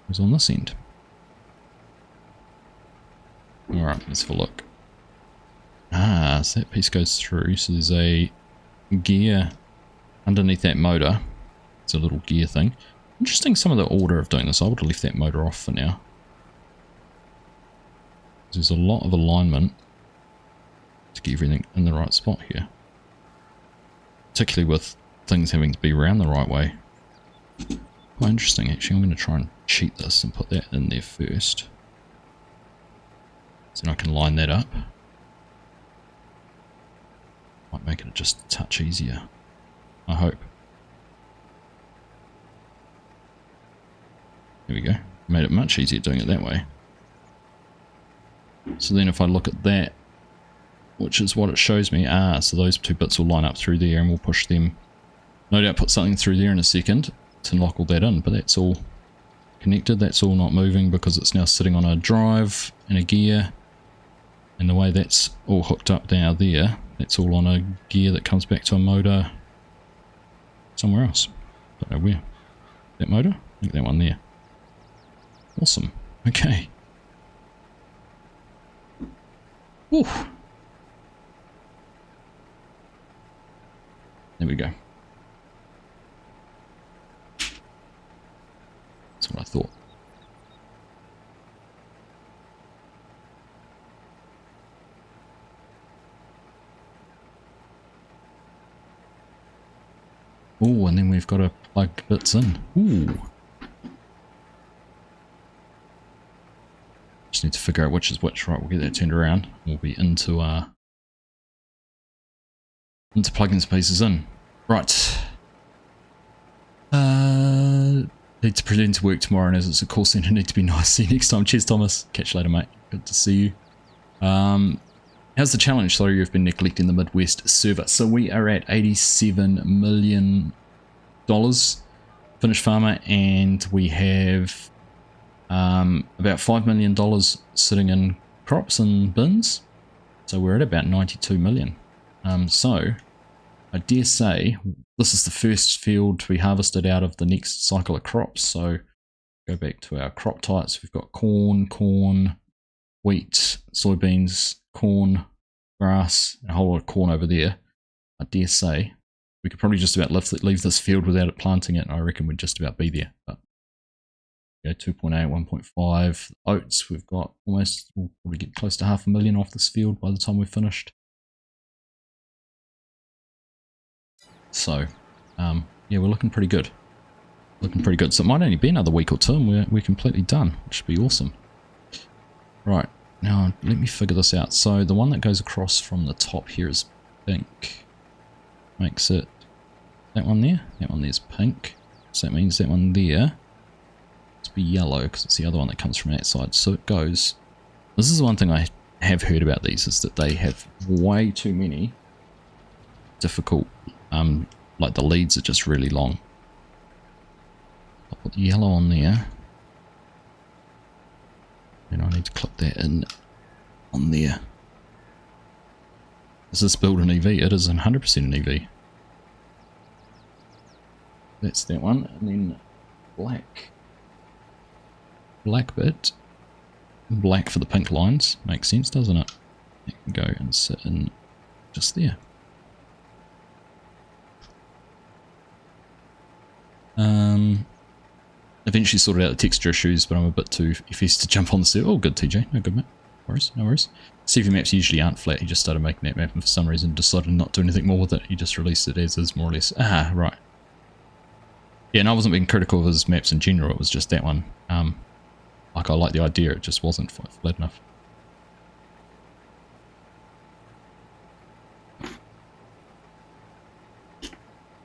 Goes on this end. Alright, let's have a look. Ah, so that piece goes through. So there's a gear underneath that motor. It's a little gear thing. Interesting some of the order of doing this. I would have left that motor off for now. There's a lot of alignment to get everything in the right spot here. Particularly with things having to be around the right way. Quite interesting actually. I'm going to try and cheat this and put that in there first. So then I can line that up. Might make it just a touch easier. I hope. There we go. Made it much easier doing it that way. So then if I look at that, which is what it shows me, so those two bits will line up through there and we'll push them. No doubt put something through there in a second to lock all that in, but that's all connected. That's all not moving because it's now sitting on a drive and a gear. And the way that's all hooked up down there, that's all on a gear that comes back to a motor somewhere else. Don't know where. That motor? I think that one there. Awesome. Okay. Woo. There we go. That's what I thought. Oh, and then we've got to plug bits in. Ooh. Just need to figure out which is which. Right, we'll get that turned around. We'll be into plugging some pieces in. Right. Need to pretend to work tomorrow, and as it's a call centre, need to be nice. See you next time. Cheers, Thomas. Catch you later, mate. Good to see you. How's the challenge? Sorry, you've been neglecting the Midwest server. So we are at $87 million finished farmer, and we have about $5 million sitting in crops and bins. So we're at about 92 million. So I dare say this is the first field to be harvested out of the next cycle of crops. So go back to our crop types. We've got corn, wheat, soybeans, corn, grass, a whole lot of corn over there. I dare say we could probably just about leave this field without it planting it. I reckon we'd just about be there. But yeah, 2.8, 1.5 oats. We've got almost, we'll probably get close to 500,000 off this field by the time we're finished. So, yeah, we're looking pretty good. Looking pretty good. So it might only be another week or two and we're completely done, which would be awesome. Right, Now, let me figure this out. So the one that goes across from the top here is pink. Makes it that one there. That one there's pink. So that means that one there must be yellow because it's the other one that comes from that side. So it goes... This is one thing I have heard about these, is that they have way too many difficult... like the leads are just really long. I'll put the yellow on there. And I need to clip that in on there. Is this build an EV? It is 100% an EV. That's that one. And then black. Black bit. Black for the pink lines. Makes sense, doesn't it? It can go and sit in just there. Eventually sorted out the texture issues, but I'm a bit too fierce to jump on the server. Oh, good, TJ. No good, mate. No worries, no worries. CV maps usually aren't flat. He just started making that map and for some reason decided not to do anything more with it. He just released it as is, more or less. Ah, right. Yeah, and I wasn't being critical of his maps in general. It was just that one. Like, I like the idea. It just wasn't flat enough.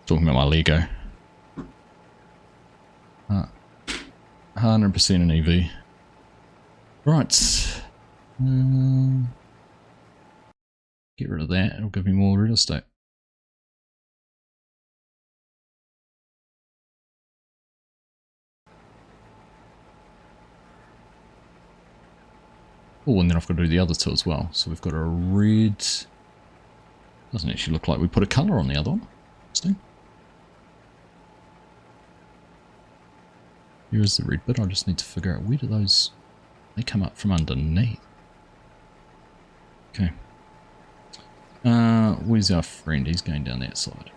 Talking about my Lego. 100% an EV. Right. Get rid of that. It'll give me more real estate. Oh, and then I've got to do the other two as well. So we've got a red. Doesn't actually look like we put a colour on the other one. Interesting. Here is the red bit. I just need to figure out where do those... They come up from underneath. Okay. Where's our friend? He's going down that side.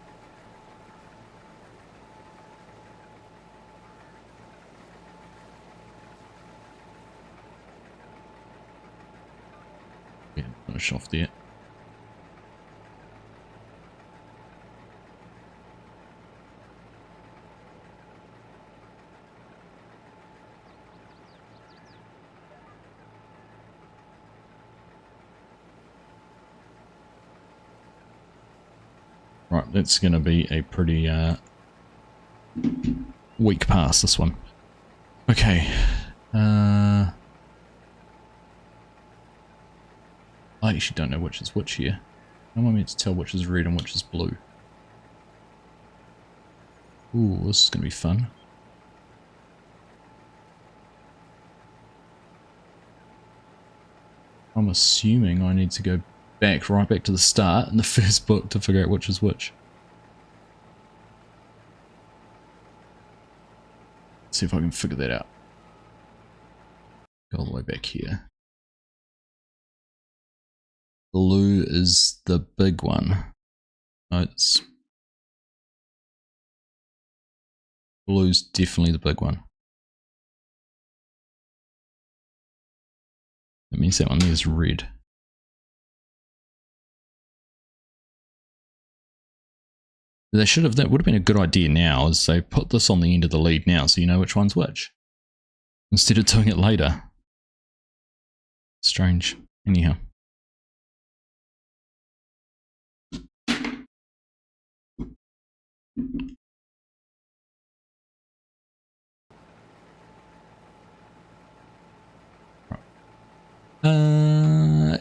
Yeah, finish off there. Right, that's going to be a pretty weak pass, this one. Okay. I actually don't know which is which here. How am I meant to tell which is red and which is blue? Ooh, this is going to be fun. I'm assuming I need to go right back to the start in the first book to figure out which is which. Let's see if I can figure that out. Go all the way back here. Blue is the big one. No, it's... Blue's definitely the big one. That means that one there is red. They should have, that would have been a good idea now, is they put this on the end of the lead now so you know which one's which. Instead of doing it later. Strange. Anyhow.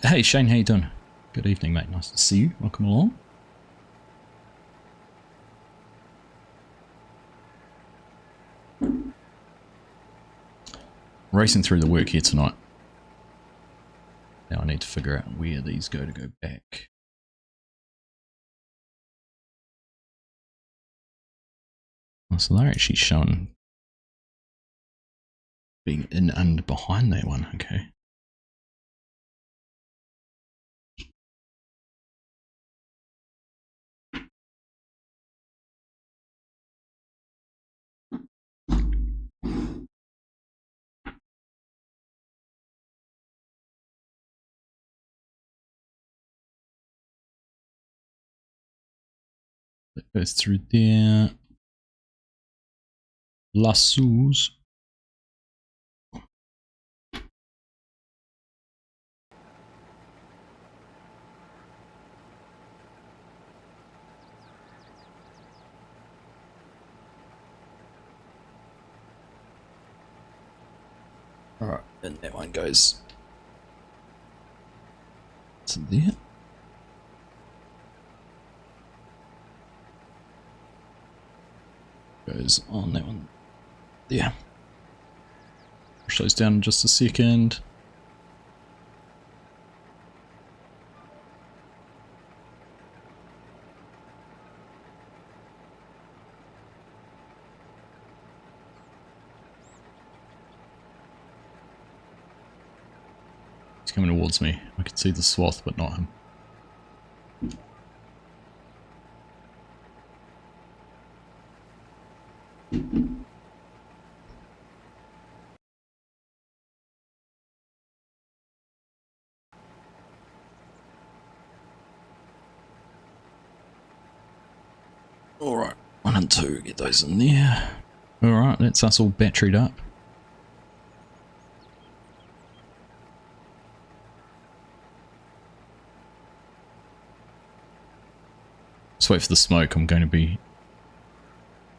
Hey Shane, how you doing? Good evening, mate. Nice to see you. Welcome along. Racing through the work here tonight. Now I need to figure out where these go to go back. Oh, so they're actually shown being in and behind that one. Okay. That goes through there. Lassos. Alright, and that one goes to there. Goes on that one. Yeah. Push those down in just a second. He's coming towards me. I can see the swath, but not him. Alright, 1 and 2, get those in there. Alright, that's us all batteried up. Just wait for the smoke. I'm going to be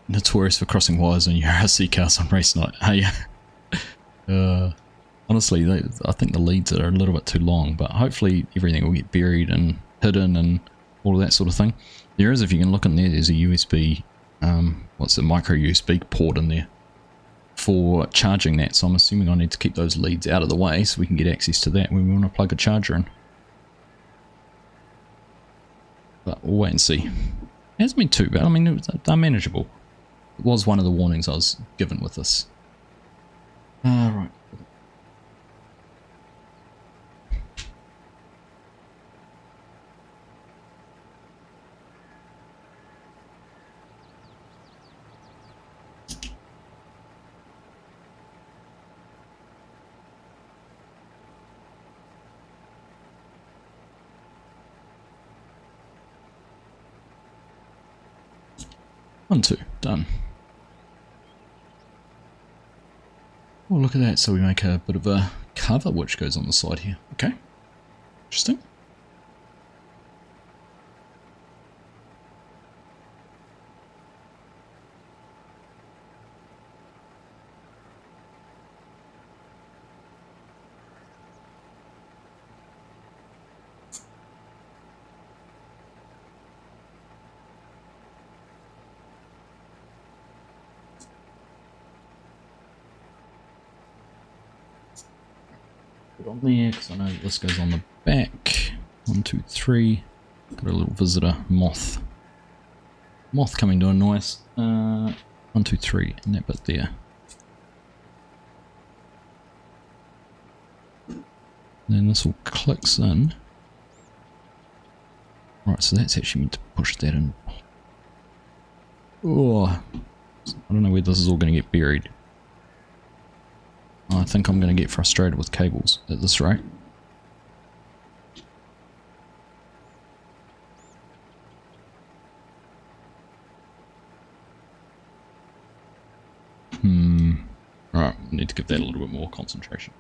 notorious for crossing wires on your RC cars on race night. Hey, honestly, I think the leads are a little bit too long, but hopefully everything will get buried and hidden and all of that sort of thing. There is, if you can look in there, there's a USB, what's the micro USB port in there for charging that. So I'm assuming I need to keep those leads out of the way so we can get access to that when we want to plug a charger in. But we'll wait and see. It hasn't been too bad. I mean, they're manageable. It was one of the warnings I was given with this. Right. 1, 2, done. Oh, look at that. So we make a bit of a cover which goes on the side here. Okay. Interesting. Put on there because I know this goes on the back. 1, 2, 3. Got a little visitor moth. Moth coming to annoy us. 1, 2, 3, and that bit there. And then this all clicks in. Right, so that's actually meant to push that in. Oh, I don't know where this is all going to get buried. I think I'm going to get frustrated with cables at this rate. Right, I need to give that a little bit more concentration.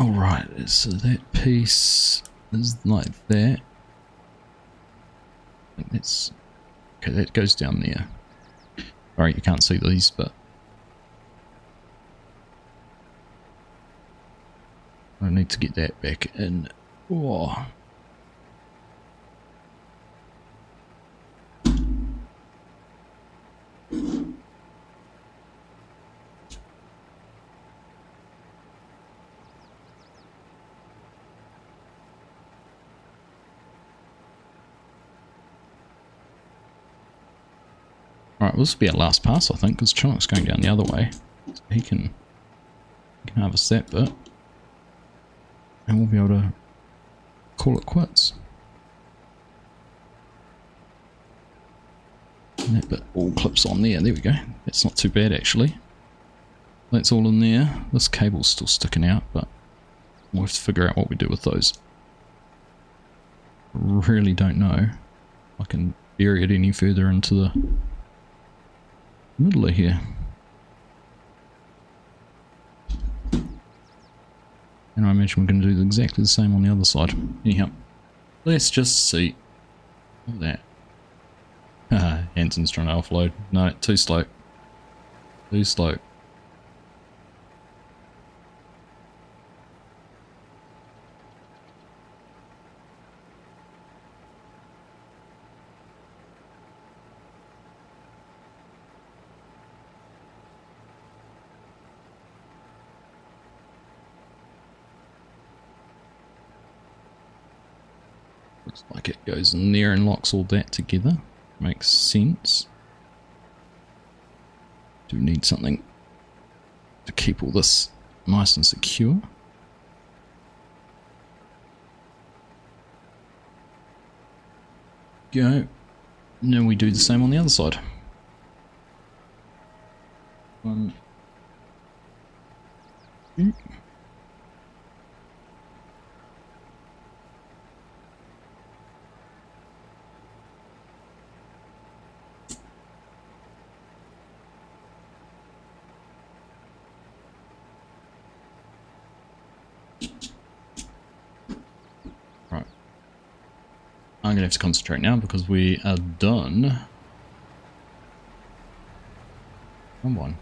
Alright, so that piece is like that. I think that's... okay, that goes down there. Alright, you can't see these, but... I need to get that back in. Oh. Alright, this will be our last pass, I think, because Chinook's going down the other way. So he can harvest that bit. And we'll be able to call it quits. And that bit all clips on there. There we go. That's not too bad, actually. That's all in there. This cable's still sticking out, but we'll have to figure out what we do with those. Really don't know. I can bury it any further into the middle of here. And I imagine we're going to do exactly the same on the other side. Anyhow, let's just see. Look at that. Hanson's trying to offload. No, too slow. Too slow. Looks like it goes in there and locks all that together. Makes sense. Do need something to keep all this nice and secure. Go. Now we do the same on the other side. One. Two. Right. I'm going to have to concentrate now because we are done. Come on.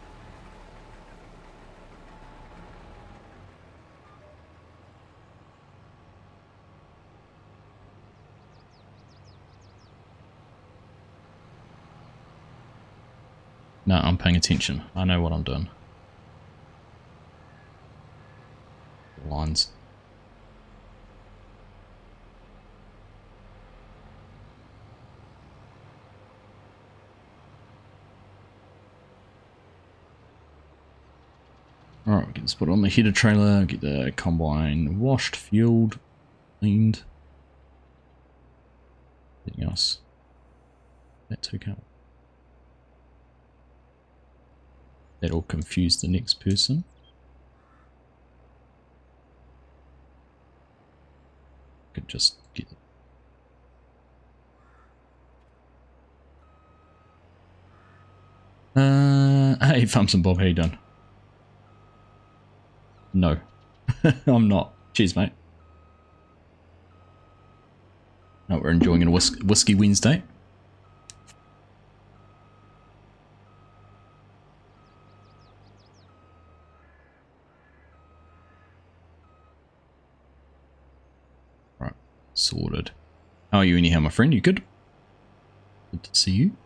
No, I'm paying attention. I know what I'm doing. Lines. Alright, we can just put it on the header trailer, get the combine washed, fueled, cleaned. Anything else? That took out. That'll confuse the next person. Could just get it. Hey, Thumps and Bob, how you doing? No, I'm not. Cheers, mate. No, we're enjoying a whiskey Wednesday. Right, sorted. How are you anyhow, my friend? You good? Good to see you.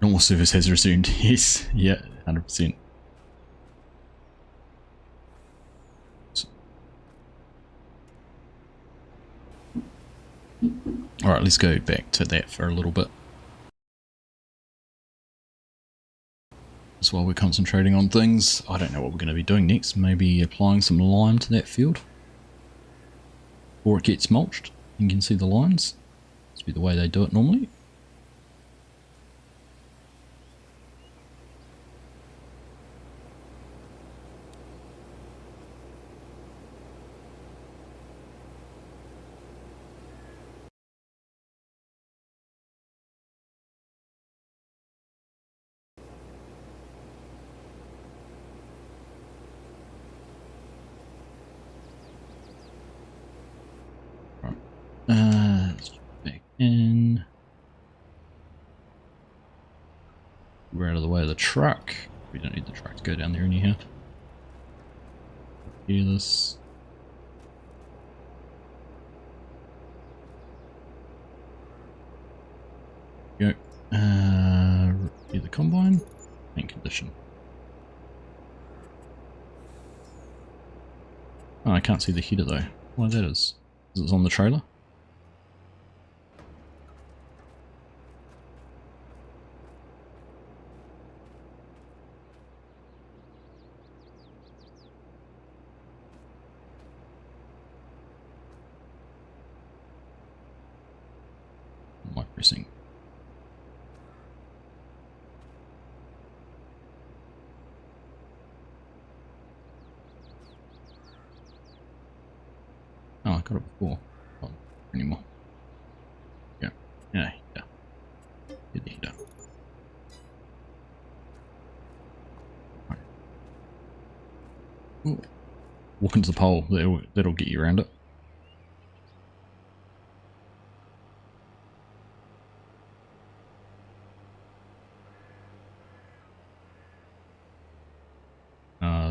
Normal service has resumed. Yes, yeah, 100%. Alright, let's go back to that for a little bit. Just while we're concentrating on things, I don't know what we're going to be doing next. Maybe applying some lime to that field. Or it gets mulched. You can see the lines. That's be the way they do it normally. Let's back in. We're out of the way of the truck. We don't need the truck to go down there anyhow. Hear this. Go. Hear the combine. Paint condition. Oh, I can't see the header though. Why that is? Is it on the trailer? Pressing. Oh, I got it before. Not anymore. Yeah. Yeah, yeah. Get the heater. Right. Ooh. Walk into the pole. That'll get you around it.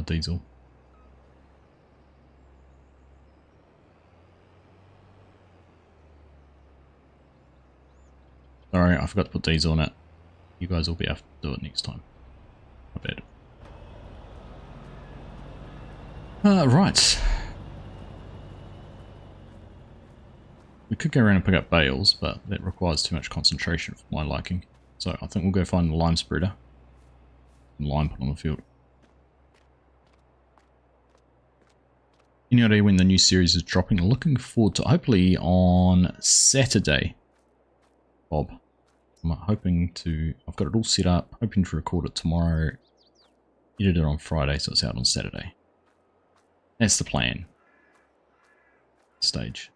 Diesel. Sorry, I forgot to put diesel on it. You guys will be able to do it next time. My bad. Right. We could go around and pick up bales, but that requires too much concentration for my liking. So I think we'll go find the lime spreader. And lime put on the field. Any idea when the new series is dropping? Looking forward to hopefully on Saturday, Bob. I'm hoping to, I've got it all set up, hoping to record it tomorrow, edit it on Friday so it's out on Saturday. That's the plan. Stage.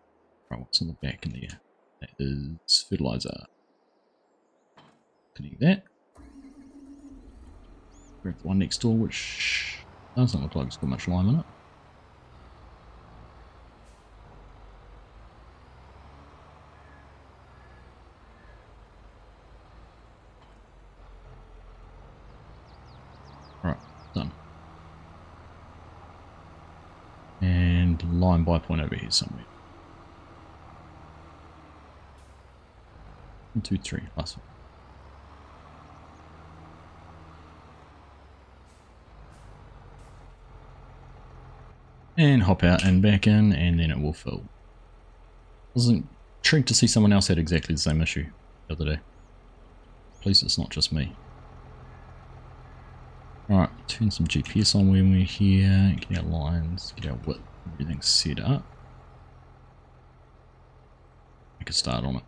Right, what's on the back in there? That is fertilizer. Connect that. Grab the one next door, which doesn't look like it's got much lime in it. Alright, done. And lime buy point over here somewhere. 1, 2, 3, last one. And hop out and back in, and then it will fill. I was intrigued to see someone else had exactly the same issue the other day. Please, it's not just me. Alright, turn some GPS on when we're here, get our lines, get our width, everything set up. Make a start on it.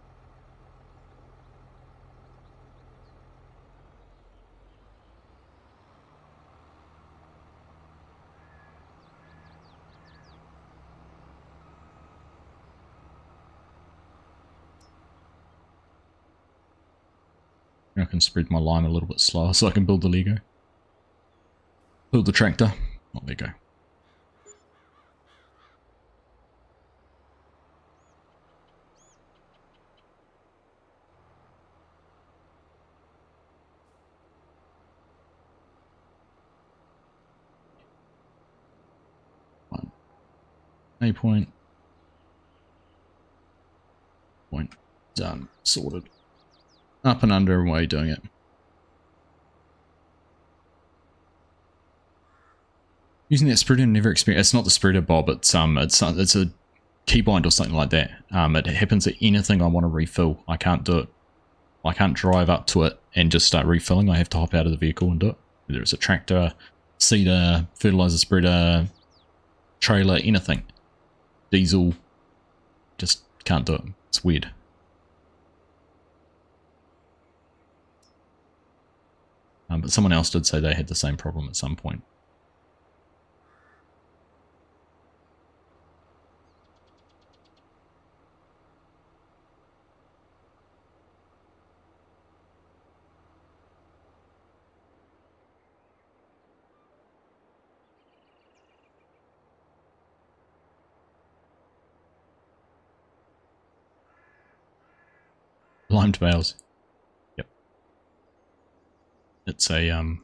I can spread my lime a little bit slower so I can build the Lego. Build the tractor, not Lego. One. A point. Point. Done. Sorted. Up and under and way doing it. Using that spreader, never experienced. It's not the spreader, Bob. It's a keybind or something like that. It happens at anything I want to refill. I can't do it. I can't drive up to it and just start refilling. I have to hop out of the vehicle and do it. Whether it's a tractor, seeder, fertilizer spreader, trailer, anything. Diesel. Just can't do it. It's weird. But someone else did say they had the same problem at some point. Limed bales. Yep. It's a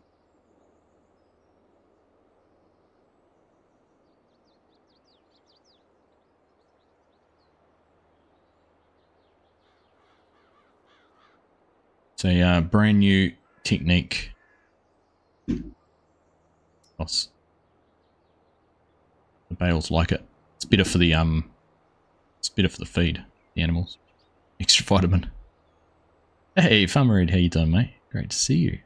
it's a brand new technique. The bales like it. It's better for the feed, the animals. Extra vitamin. Hey, Farmer Ed, how you doing, mate? Great to see you.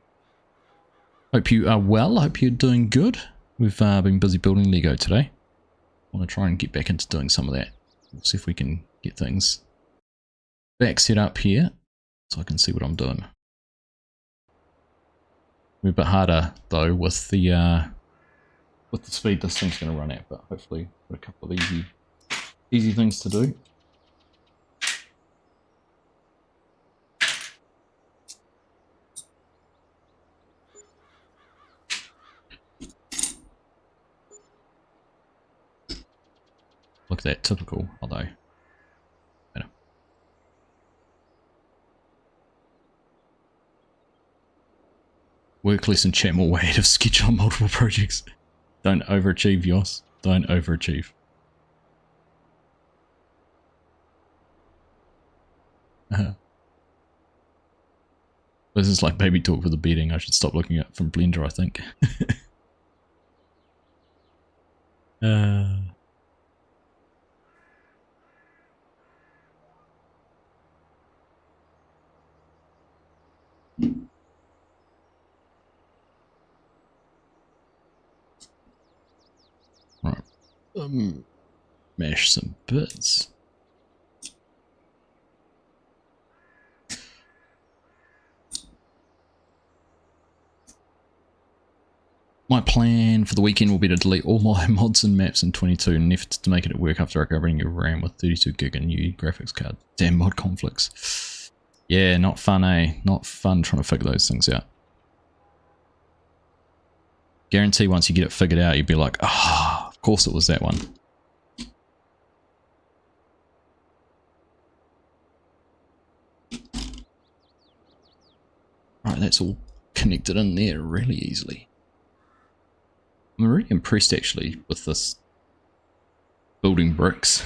Hope you are well. Hope you're doing good. We've been busy building Lego today. I want to try and get back into doing some of that. We'll see if we can get things back set up here. so I can see what I'm doing. We're a bit harder though with the speed this thing's going to run at, but hopefully got a couple of easy things to do. Look at that, typical, although better. Work less and chat more way ahead of schedule on multiple projects. Don't overachieve, Yoss. Don't overachieve. This is like baby talk for the bedding. I should stop looking at it from Blender, I think. Right. Mash some bits. My plan for the weekend will be to delete all my mods and maps in 22 in an effort to make it work after recovering your RAM with 32 gig and new graphics card. Damn mod conflicts. Yeah, not fun, eh? Not fun trying to figure those things out. Guarantee once you get it figured out, you'd be like, ah, of course it was that one. Right, that's all connected in there really easily. I'm really impressed actually with this building bricks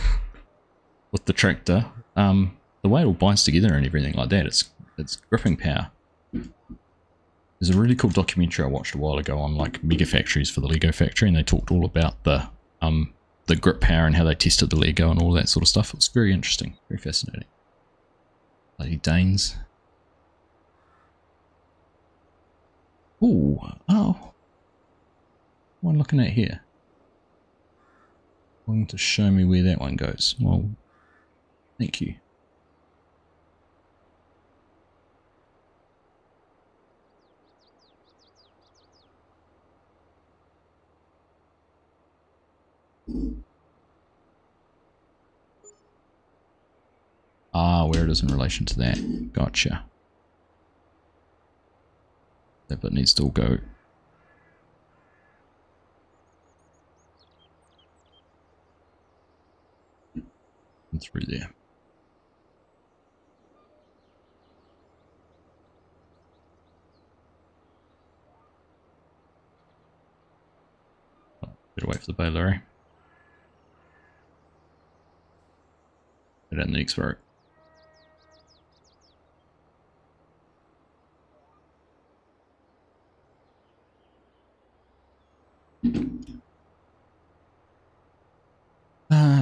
with the tractor. The way it all binds together and everything like that, it's gripping power. There's a really cool documentary I watched a while ago on like mega factories for the Lego factory, and they talked all about the grip power and how they tested the Lego and all that sort of stuff. It was very interesting, very fascinating. Bloody Danes. Ooh, oh. What am I looking at here? Going to show me where that one goes. Well, thank you. Ah, where it is in relation to that. Gotcha. That bit needs to all go through there. Oh, better wait for the baler, eh? Put it in the next row.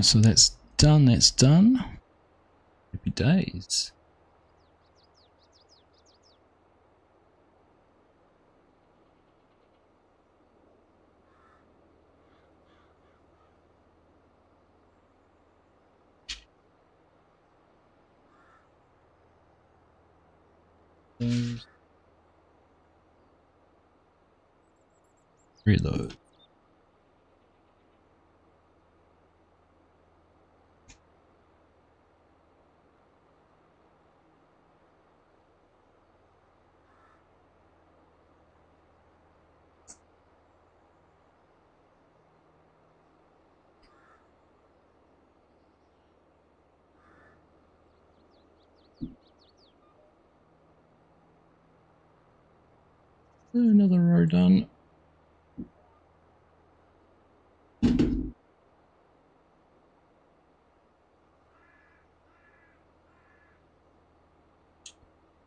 So that's done, that's done. Happy days. Reload. Another row done.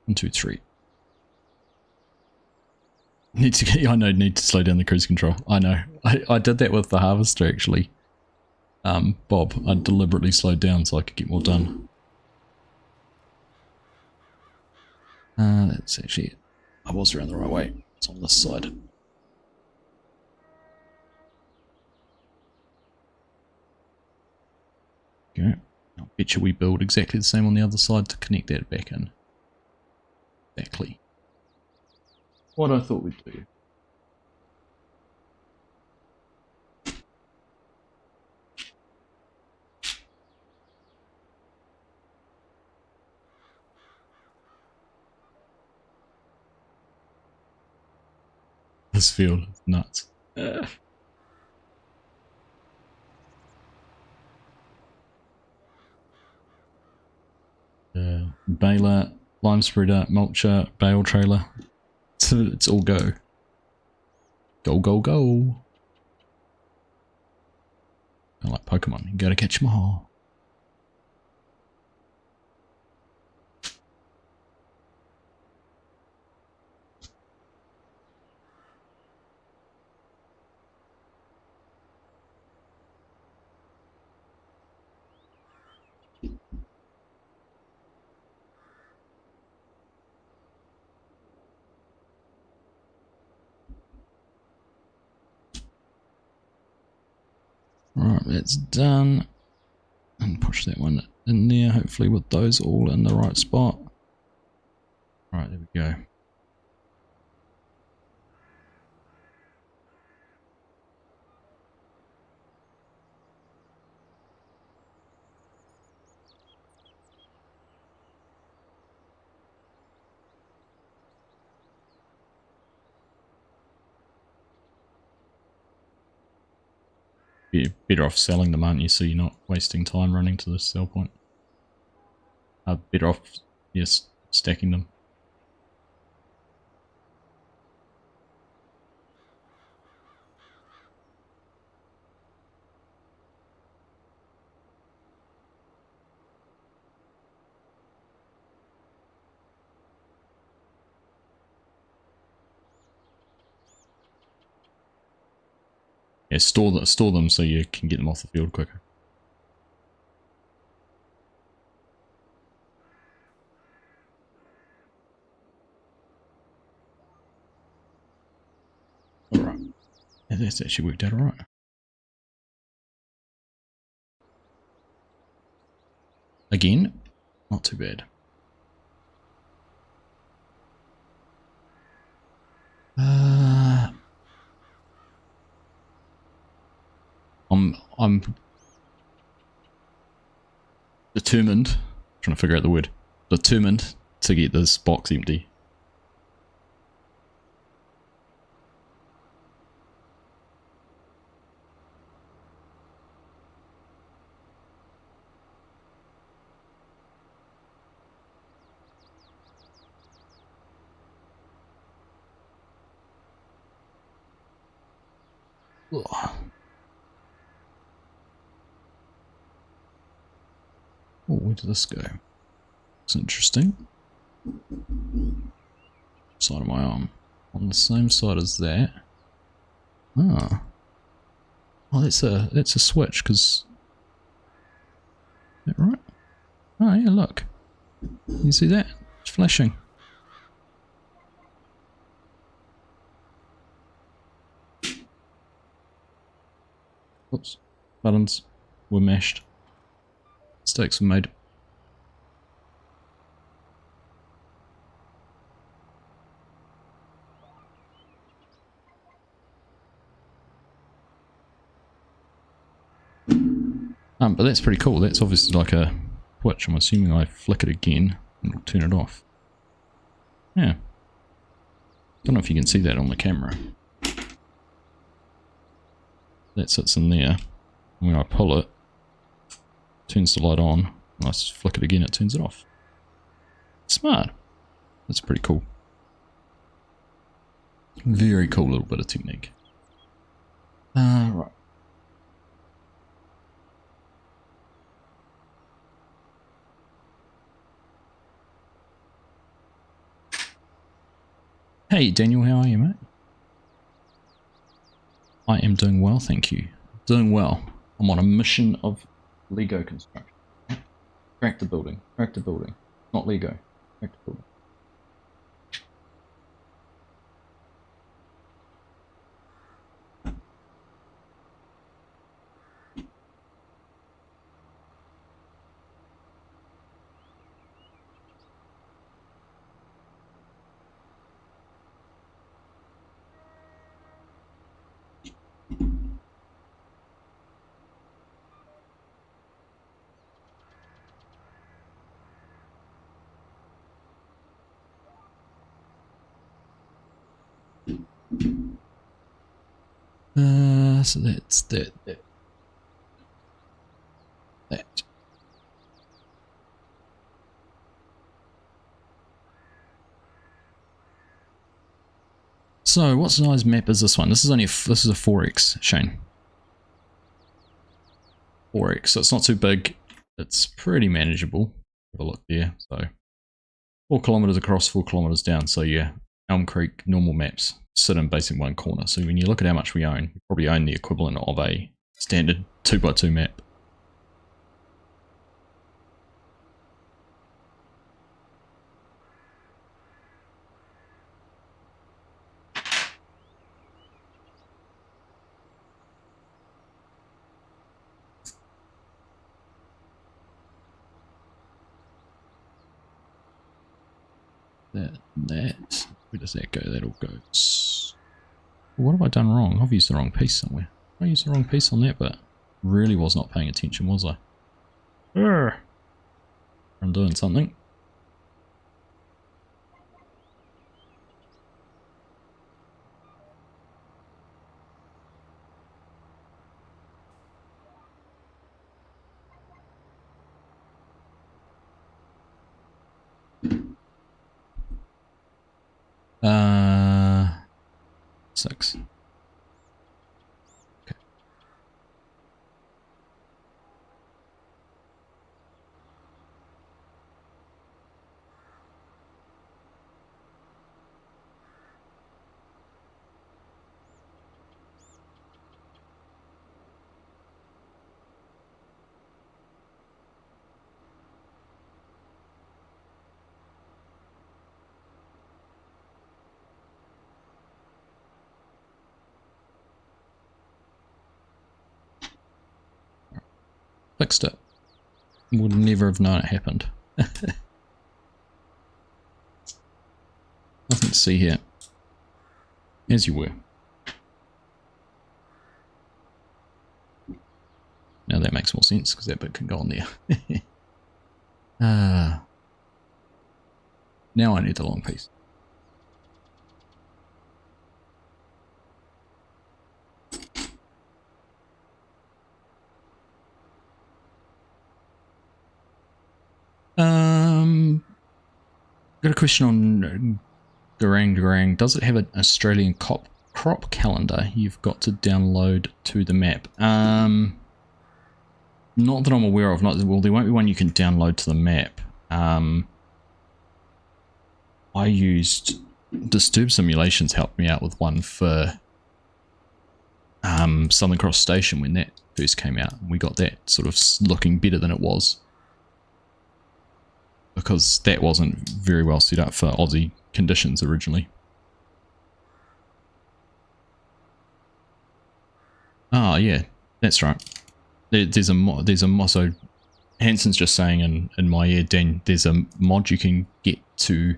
One, two, three. Need to get. I know. Need to slow down the cruise control. I know. I did that with the harvester actually. Bob, I deliberately slowed down so I could get more done. That's actually it. I was around the right way. It's on this side. Okay. I'll bet you we build exactly the same on the other side to connect that back in. Exactly. What I thought we'd do. This field is nuts. Baler, lime spreader, mulcher, bale trailer. It's all go. Go, go, go. I like Pokemon. You gotta catch them all. Alright, that's done. And push that one in there, hopefully with those all in the right spot. Alright, there we go. You're better off selling them, aren't you? So you're not wasting time running to the sell point. Better off, yes, stacking them. Yeah, store them so you can get them off the field quicker. Alright. Yeah, that's actually worked out alright. Again, not too bad. I'm determined, trying to figure out the word, determined to get this box empty. Ugh. Oh, where did this go? It's interesting. Side of my arm. On the same side as that. Ah. Oh, that's a switch, because... Is that right? Oh, yeah, look. You see that? It's flashing. Oops. Buttons were mashed. Mistakes were made. But that's pretty cool. That's obviously like a switch. I'm assuming I flick it again and it'll turn it off. Yeah. Don't know if you can see that on the camera. That sits in there. And when I pull it, turns the light on. When I flick it again, it turns it off. Smart. That's pretty cool. Very cool little bit of technique. Right. Hey Daniel, how are you, mate? I am doing well, thank you. Doing well. I'm on a mission of Lego construction. Crack the building. Crack the building. Not Lego. Crack the building. So that's that. So what size map is this one? This is only this is a 4x, Shane. 4x, so it's not too big. It's pretty manageable. Have a look there. So 4 kilometers across, 4 kilometers down. So yeah, Elm Creek normal maps sit in basically one corner. So when you look at how much we own, we probably own the equivalent of a standard 2x2 map. That. Where does that go? That all goes. What have I done wrong? I've used the wrong piece somewhere. I used the wrong piece on that, but really was not paying attention, was I? Urgh. I'm doing something. Six. Okay. Fixed it. Would never have known it happened. Nothing to see here. As you were. Now that makes more sense because that bit can go on there. Now I need the long piece. Got a question on Garang. Does it have an Australian crop calendar you've got to download to the map? Not that I'm aware of. Well, there won't be one you can download to the map. I used Disturb Simulations helped me out with one for Southern Cross Station when that first came out. We got that sort of looking better than it was, because that wasn't very well set up for Aussie conditions originally. Ah, yeah, that's right. There's a mod, so Hanson's just saying in my ear, Dan, there's a mod you can get to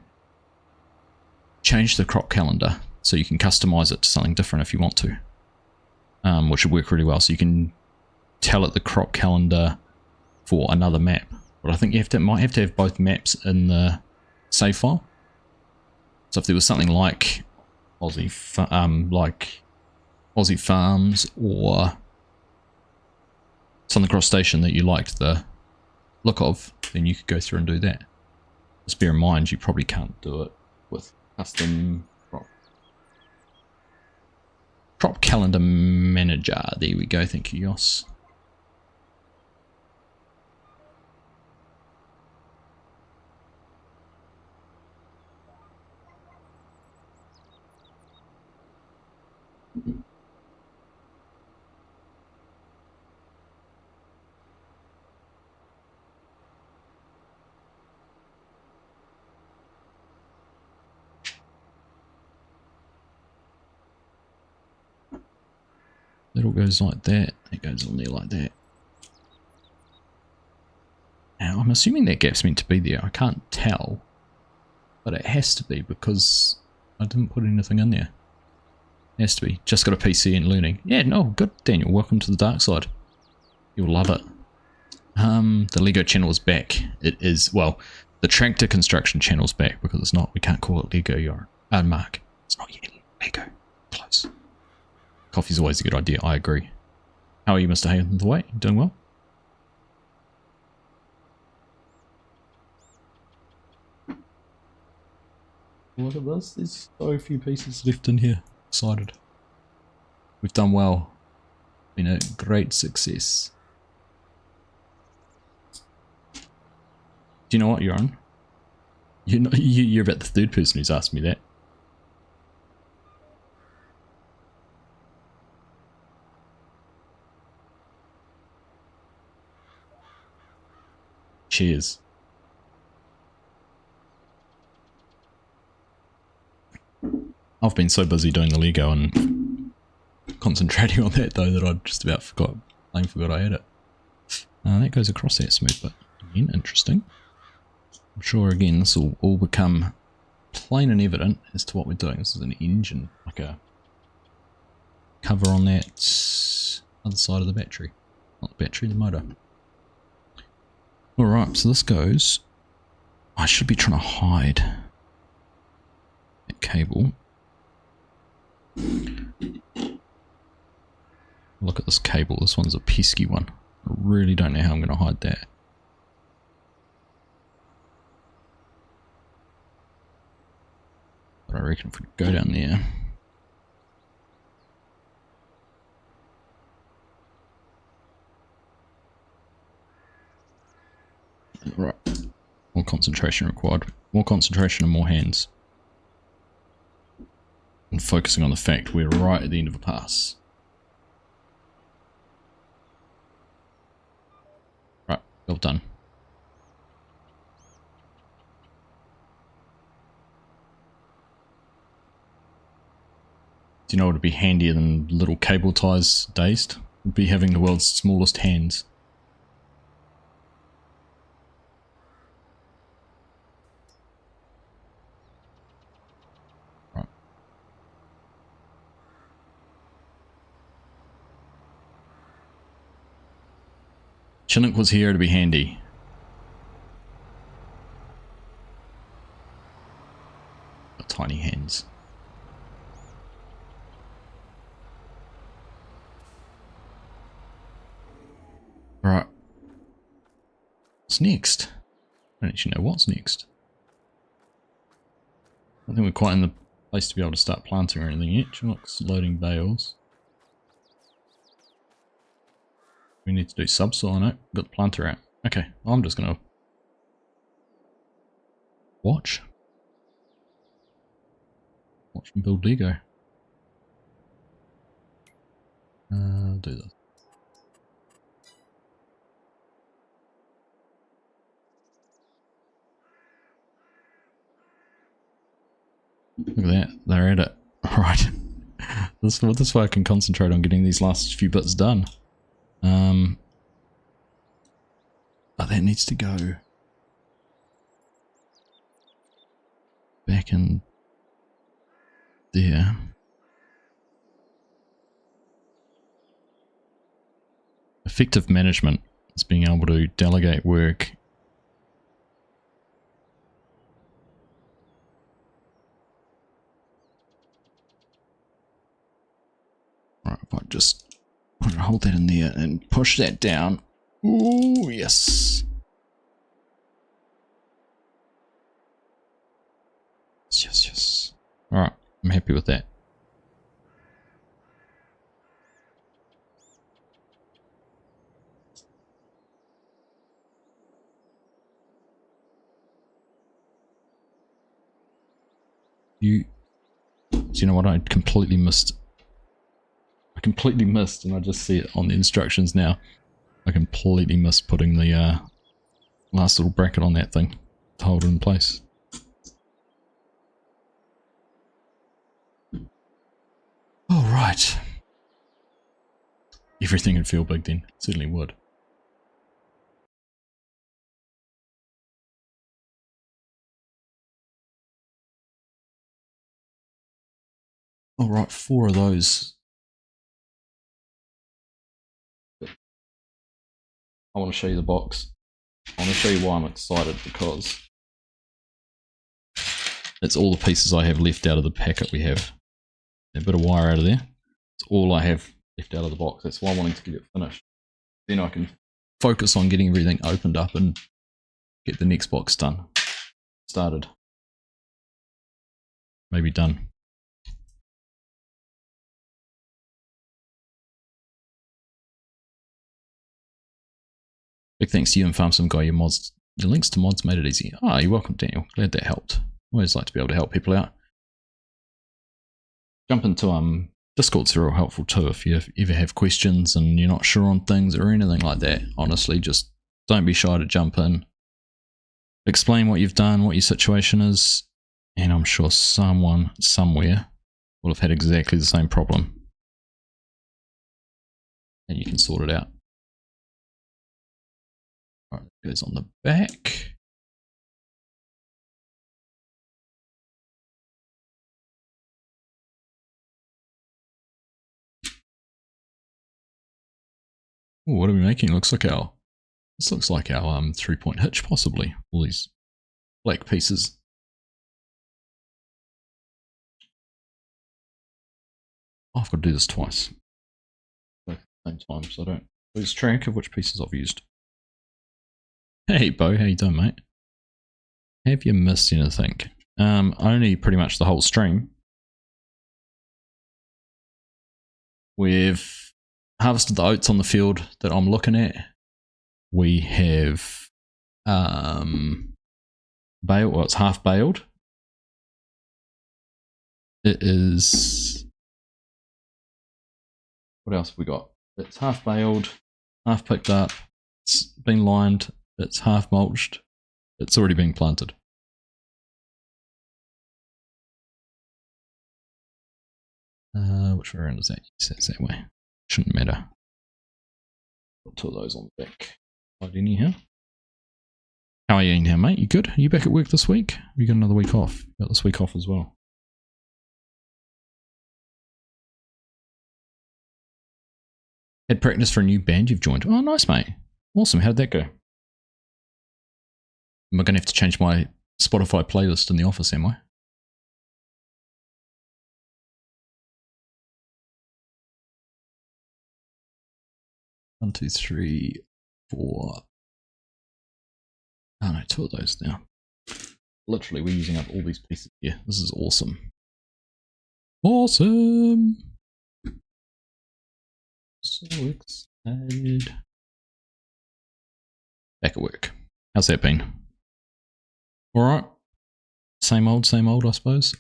change the crop calendar, so you can customize it to something different if you want to, which would work really well. So you can tell it the crop calendar for another map. But I think you might have to have both maps in the save file. So if there was something like Aussie Farms or Southern Cross Station that you liked the look of, then you could go through and do that. Just bear in mind you probably can't do it with custom crop calendar manager. There we go. Thank you, Yoss. That all goes like that. It goes on there like that. Now, I'm assuming that gap's meant to be there. I can't tell, but it has to be because I didn't put anything in there. It has to be. Just got a PC and learning. Yeah, no, good, Daniel. Welcome to the dark side. You'll love it. The Lego channel is back. It is, well, the tractor construction channel's back because it's not, we can't call it Lego, Mark. It's not yet Lego. close. Coffee's always a good idea, I agree. How are you, Mr. Haythornthwaite? Doing well? Look at this, there's so few pieces left in here. Excited. We've done well. Been a great success. Do you know what, Joran? You're about the third person who's asked me that. Cheers. I've been so busy doing the Lego and concentrating on that though that I just about forgot I had it. That goes across that smooth, but again, interesting. I'm sure again this will all become plain and evident as to what we're doing. This is an engine, like a cover on that other side of the battery. Not the battery, the motor. Alright, so this goes... I should be trying to hide that cable. Look at this cable, this one's a pesky one. I really don't know how I'm going to hide that. But I reckon if we go down there... Right, more concentration required. More concentration and more hands. And focusing on the fact we're right at the end of a pass. Right, well done. Do you know what would be handier than little cable ties dazed? Would be having the world's smallest hands. Chinook was here to be handy. Got tiny hands. Right. What's next? I don't actually know what's next. I don't think we're quite in the place to be able to start planting or anything yet. Chinook's loading bales. We need to do subsoil, no? Got the planter out. Okay, I'm just gonna watch and build Lego. I'll do this. Look at that, they're at it. Alright. This way I can concentrate on getting these last few bits done. But that needs to go back in there. Effective management is being able to delegate work. Right, if I just hold that in there and push that down. Ooh, yes. Yes, yes. Alright, I'm happy with that. Do you know what I completely missed? And I just see it on the instructions now. I completely missed putting the last little bracket on that thing to hold it in place. Alright. Everything would feel big then. It certainly would. Alright, 4 of those. I want to show you the box. I want to show you why I'm excited, because it's all the pieces I have left out of the packet we have. a bit of wire out of there. It's all I have left out of the box. That's why I'm wanting to get it finished. Then I can focus on getting everything opened up and get the next box done. Started. Maybe done. Big thanks to you and FarmSim Guy. Your links to mods made it easy. Ah, you're welcome, Daniel. Glad that helped. Always like to be able to help people out. Jump into Discord's real helpful too if you ever have questions and you're not sure on things or anything like that. Honestly, just don't be shy to jump in. Explain what you've done, what your situation is, and I'm sure someone somewhere will have had exactly the same problem. And you can sort it out. Alright, that goes on the back. Ooh, what are we making? This looks like our 3-point hitch, possibly. All these black pieces. Oh, I've got to do this twice. Both at the same time, so I don't lose track of which pieces I've used. Hey Bo, how you doing, mate? Have you missed anything? Only pretty much the whole stream. We've harvested the oats on the field that I'm looking at. We have baled, well, it's half baled. It is, what else have we got? It's half baled, half picked up, it's been lined, it's half mulched, it's already been planted. Which way around is that? Yes, that's that way. Shouldn't matter. Got two of those on the back. Right anyhow. How are you now, mate? You good? Are you back at work this week? Have you got another week off? Got this week off as well. Had practice for a new band you've joined. Oh, nice, mate. Awesome. How'd that go? Am I going to have to change my Spotify playlist in the office, am I? One, two, three, four. Oh no, two of those now. Literally, we're using up all these pieces here. This is awesome. Awesome! So excited. Back at work. How's that been? Alright. Same old, I suppose.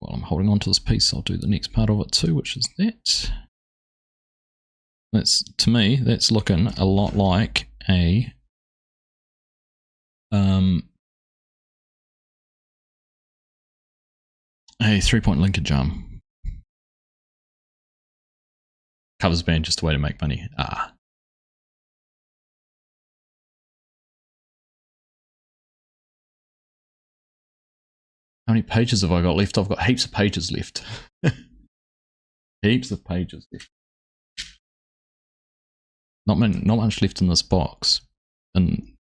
While I'm holding on to this piece, I'll do the next part of it too, which is that. That's, to me, that's looking a lot like a three-point linkage arm. Covers band, just a way to make money. Ah. How many pages have I got left? I've got heaps of pages left. Heaps of pages left. Not much left in this box. And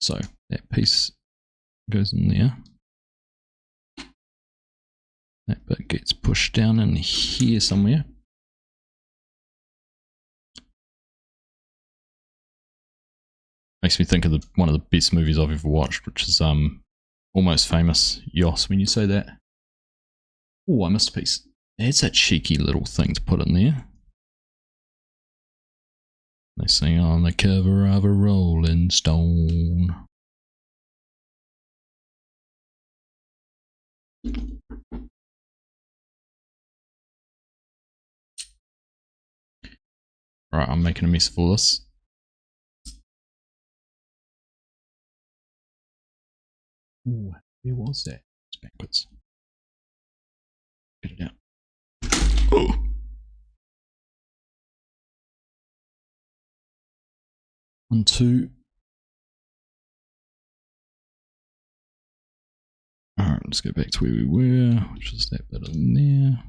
so that piece goes in there. That bit gets pushed down in here somewhere. Makes me think of one of the best movies I've ever watched, which is Almost Famous. Yos, when you say that. Oh, I missed a piece. It's a cheeky little thing to put in there. They sing on the cover of a Rolling Stone. Right, I'm making a mess of all this. Ooh, where was that? It's backwards. Get it out. Oh! 1, 2. Alright, let's go back to where we were, which is that bit in there.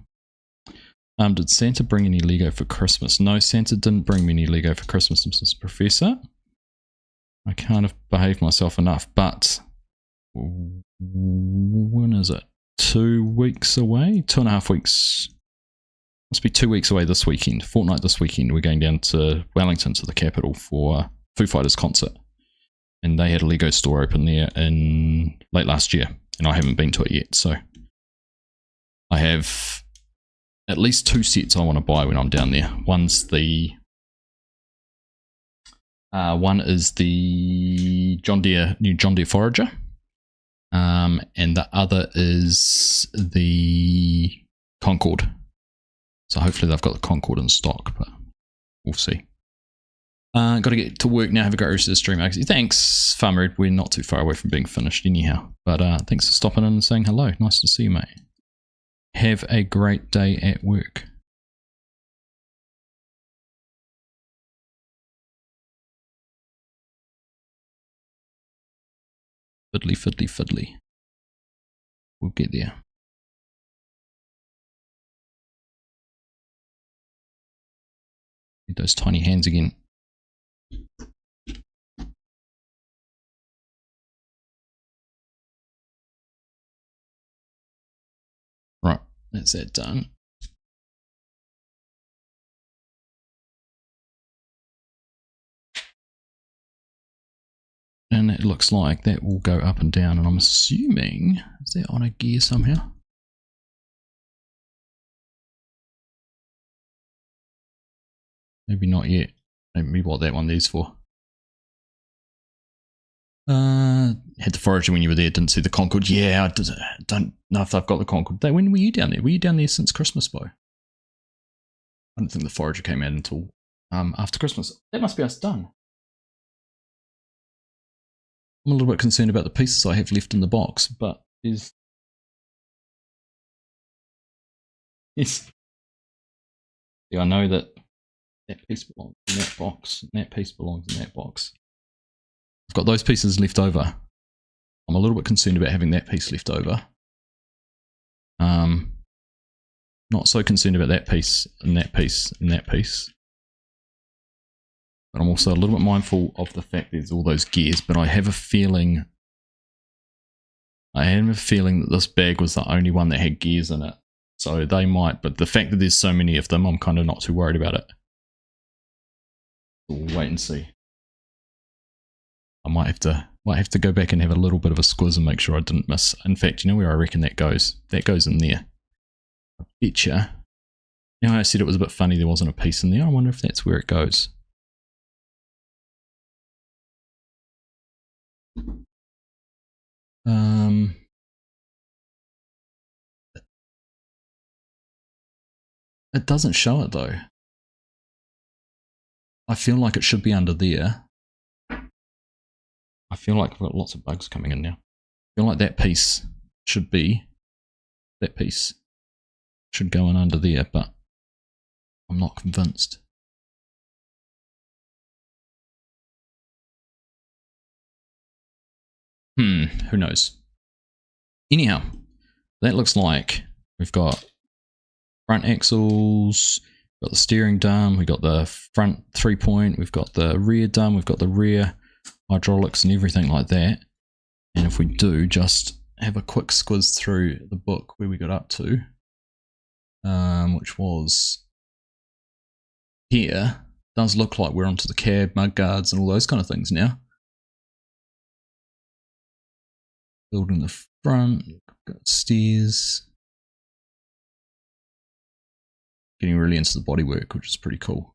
Did Santa bring any Lego for Christmas? No, Santa didn't bring me any Lego for Christmas, Mrs. Professor. I can't have behaved myself enough, but when is it? 2 weeks away? 2.5 weeks. Must be 2 weeks away this weekend. Fortnight this weekend. We're going down to Wellington, to the capital, for Foo Fighters concert. And they had a Lego store open there in late last year, and I haven't been to it yet. So I have at least 2 sets I want to buy when I'm down there. One's the one is the new John Deere Forager, and the other is the Concorde. So hopefully they've got the Concorde in stock, but we'll see. Got to get to work now. Have a great rest of the stream, Argsy. Thanks, Farmer Ed. We're not too far away from being finished anyhow. But thanks for stopping in and saying hello. Nice to see you, mate. Have a great day at work. Fiddly, fiddly, fiddly. We'll get there. Need those tiny hands again. Right, that's that done. And it looks like that will go up and down, and I'm assuming, is that on a gear somehow? Maybe not yet. Maybe what that one there's for. Had the Forager when you were there, didn't see the Concorde. Yeah, I don't know if I've got the Concorde. When were you down there? Were you down there since Christmas, Bo? I don't think the Forager came out until after Christmas. That must be us done. I'm a little bit concerned about the pieces I have left in the box, but there's... Yes. Yeah, I know that that piece belongs in that box, and that piece belongs in that box. I've got those pieces left over. I'm a little bit concerned about having that piece left over. Not so concerned about that piece, and that piece, and that piece. But I'm also a little bit mindful of the fact there's all those gears, but I have a feeling... that this bag was the only one that had gears in it. So they might, but the fact that there's so many of them, I'm kind of not too worried about it. We'll wait and see. I might have to go back and have a little bit of a squiz and make sure I didn't miss. In fact, you know where I reckon that goes? That goes in there. I betcha. You know, I said it was a bit funny there wasn't a piece in there. I wonder if that's where it goes. It doesn't show it though. I feel like it should be under there. I feel like I've got lots of bugs coming in now. I feel like that piece should be, that piece should go in under there, but I'm not convinced. Who knows? Anyhow, that looks like we've got front axles, we've got the steering done, we've got the front 3-point, we've got the rear done, we've got the rear hydraulics and everything like that. And if we do just have a quick squiz through the book where we got up to, which was here, does look like we're onto the cab, mud guards and all those kind of things now. Building the front, got steers. Getting really into the bodywork, which is pretty cool.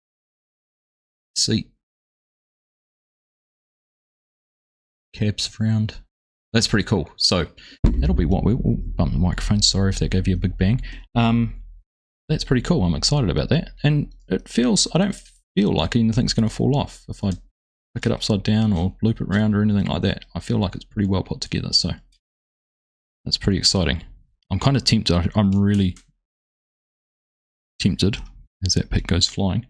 Seat. Cabs around. That's pretty cool. So that'll be what we'll bump the microphone. Sorry if that gave you a big bang. That's pretty cool. I'm excited about that. And it feels, I don't feel like anything's going to fall off if I pick it upside down or loop it around or anything like that. I feel like it's pretty well put together. So that's pretty exciting. I'm kind of tempted. I'm really tempted as that pic goes flying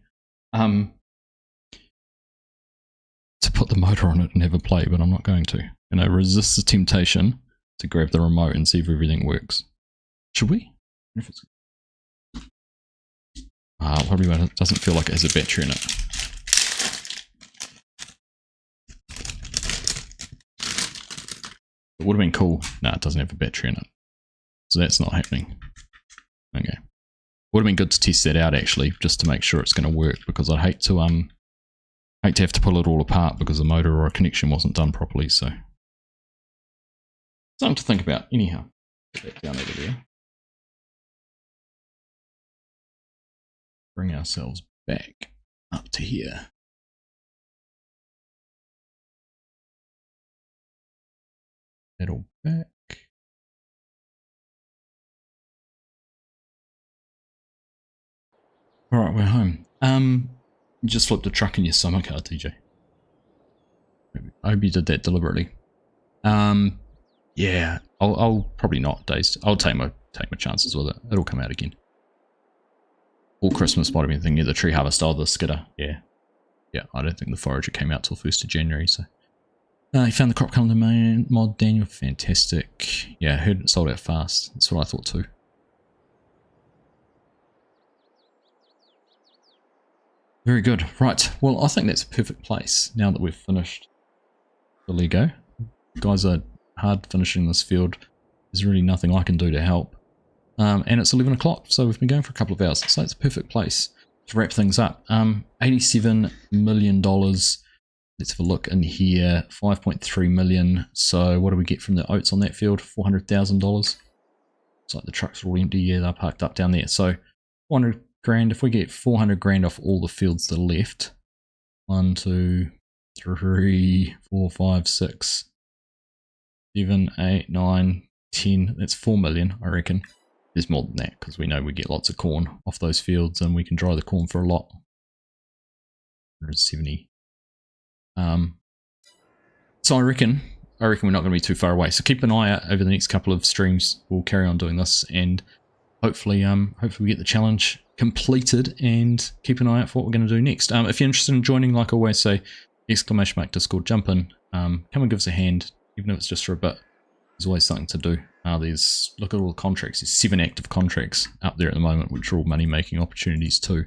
to put the motor on it and have a play, but I'm not going to. And I resist the temptation to grab the remote and see if everything works. Should we? If it's... probably won't. It doesn't feel like it has a battery in it. It would have been cool. No, it doesn't have a battery in it. So that's not happening. Okay. Would have been good to test that out actually, just to make sure it's going to work, because I'd hate to have to pull it all apart because the motor or a connection wasn't done properly. So something to think about. Anyhow, put that down over there. Bring ourselves back up to here. Pedal back. Alright, we're home. You just flipped a truck in your summer car, TJ. I hope you did that deliberately. Yeah, I'll probably not, Dazed. I'll take my chances with it. It'll come out again. All Christmas might have been thinking of the tree harvest. Oh, the skidder. Yeah. Yeah, I don't think the forager came out till 1st of January, so. You found the crop calendar mod, Daniel. Fantastic. Yeah, I heard it sold out fast. That's what I thought too. Very good. Right. Well, I think that's a perfect place now that we've finished the Lego. Guys are hard finishing this field. There's really nothing I can do to help. And it's 11 o'clock, so we've been going for a couple of hours. So it's a perfect place to wrap things up. $87 million. Let's have a look in here. 5.3 million. So what do we get from the oats on that field? $400,000. It's like the trucks are all empty. Yeah, they're parked up down there. So 400 grand. If we get 400 grand off all the fields that are left. 1, 2, 3, 4, 5, 6, 7, 8, 9, 10. That's 4 million, I reckon. There's more than that because we know we get lots of corn off those fields and we can dry the corn for a lot. 170. So I reckon we're not going to be too far away. So keep an eye out over the next couple of streams. We'll carry on doing this and hopefully we get the challenge completed and keep an eye out for what we're going to do next. If you're interested in joining, like I always say, !Discord, jump in, come and give us a hand, even if it's just for a bit. There's always something to do. Look at all the contracts. There's 7 active contracts up there at the moment, which are all money-making opportunities too.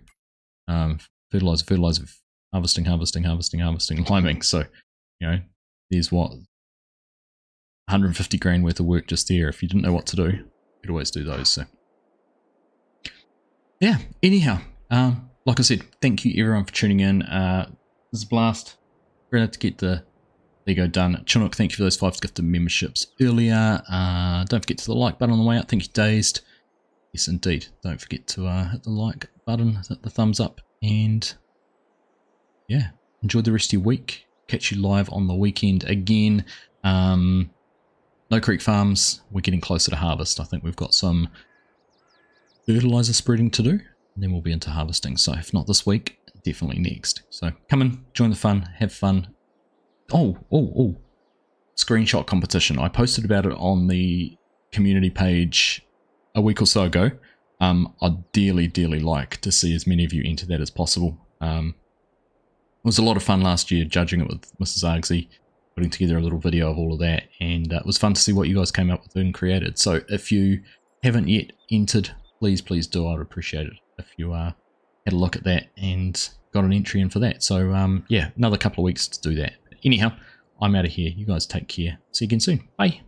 Fertilizer, harvesting, liming. So, you know, there's what, 150 grand worth of work just there. If you didn't know what to do, you could always do those. So, yeah. Anyhow, like I said, thank you everyone for tuning in. This is a blast. We're going to get the Lego done. Chinook, thank you for those 5 gifted memberships earlier. Don't forget to hit the like button on the way out. Thank you, Dazed. Yes, indeed. Don't forget to hit the like button, hit the thumbs up, and yeah, enjoy the rest of your week. Catch you live on the weekend again. No Creek Farms, we're getting closer to harvest. I think we've got some fertilizer spreading to do, and then we'll be into harvesting. So if not this week, definitely next. So come in, join the fun, have fun. Oh, screenshot competition. I posted about it on the community page a week or so ago. I'd dearly like to see as many of you enter that as possible. It was a lot of fun last year judging it with Mrs. Argsy, putting together a little video of all of that, and it was fun to see what you guys came up with and created. So if you haven't yet entered, please do. I'd appreciate it if you had a look at that and got an entry in for that. So yeah, another couple of weeks to do that. Anyhow, I'm out of here. You guys take care. See you again soon. Bye.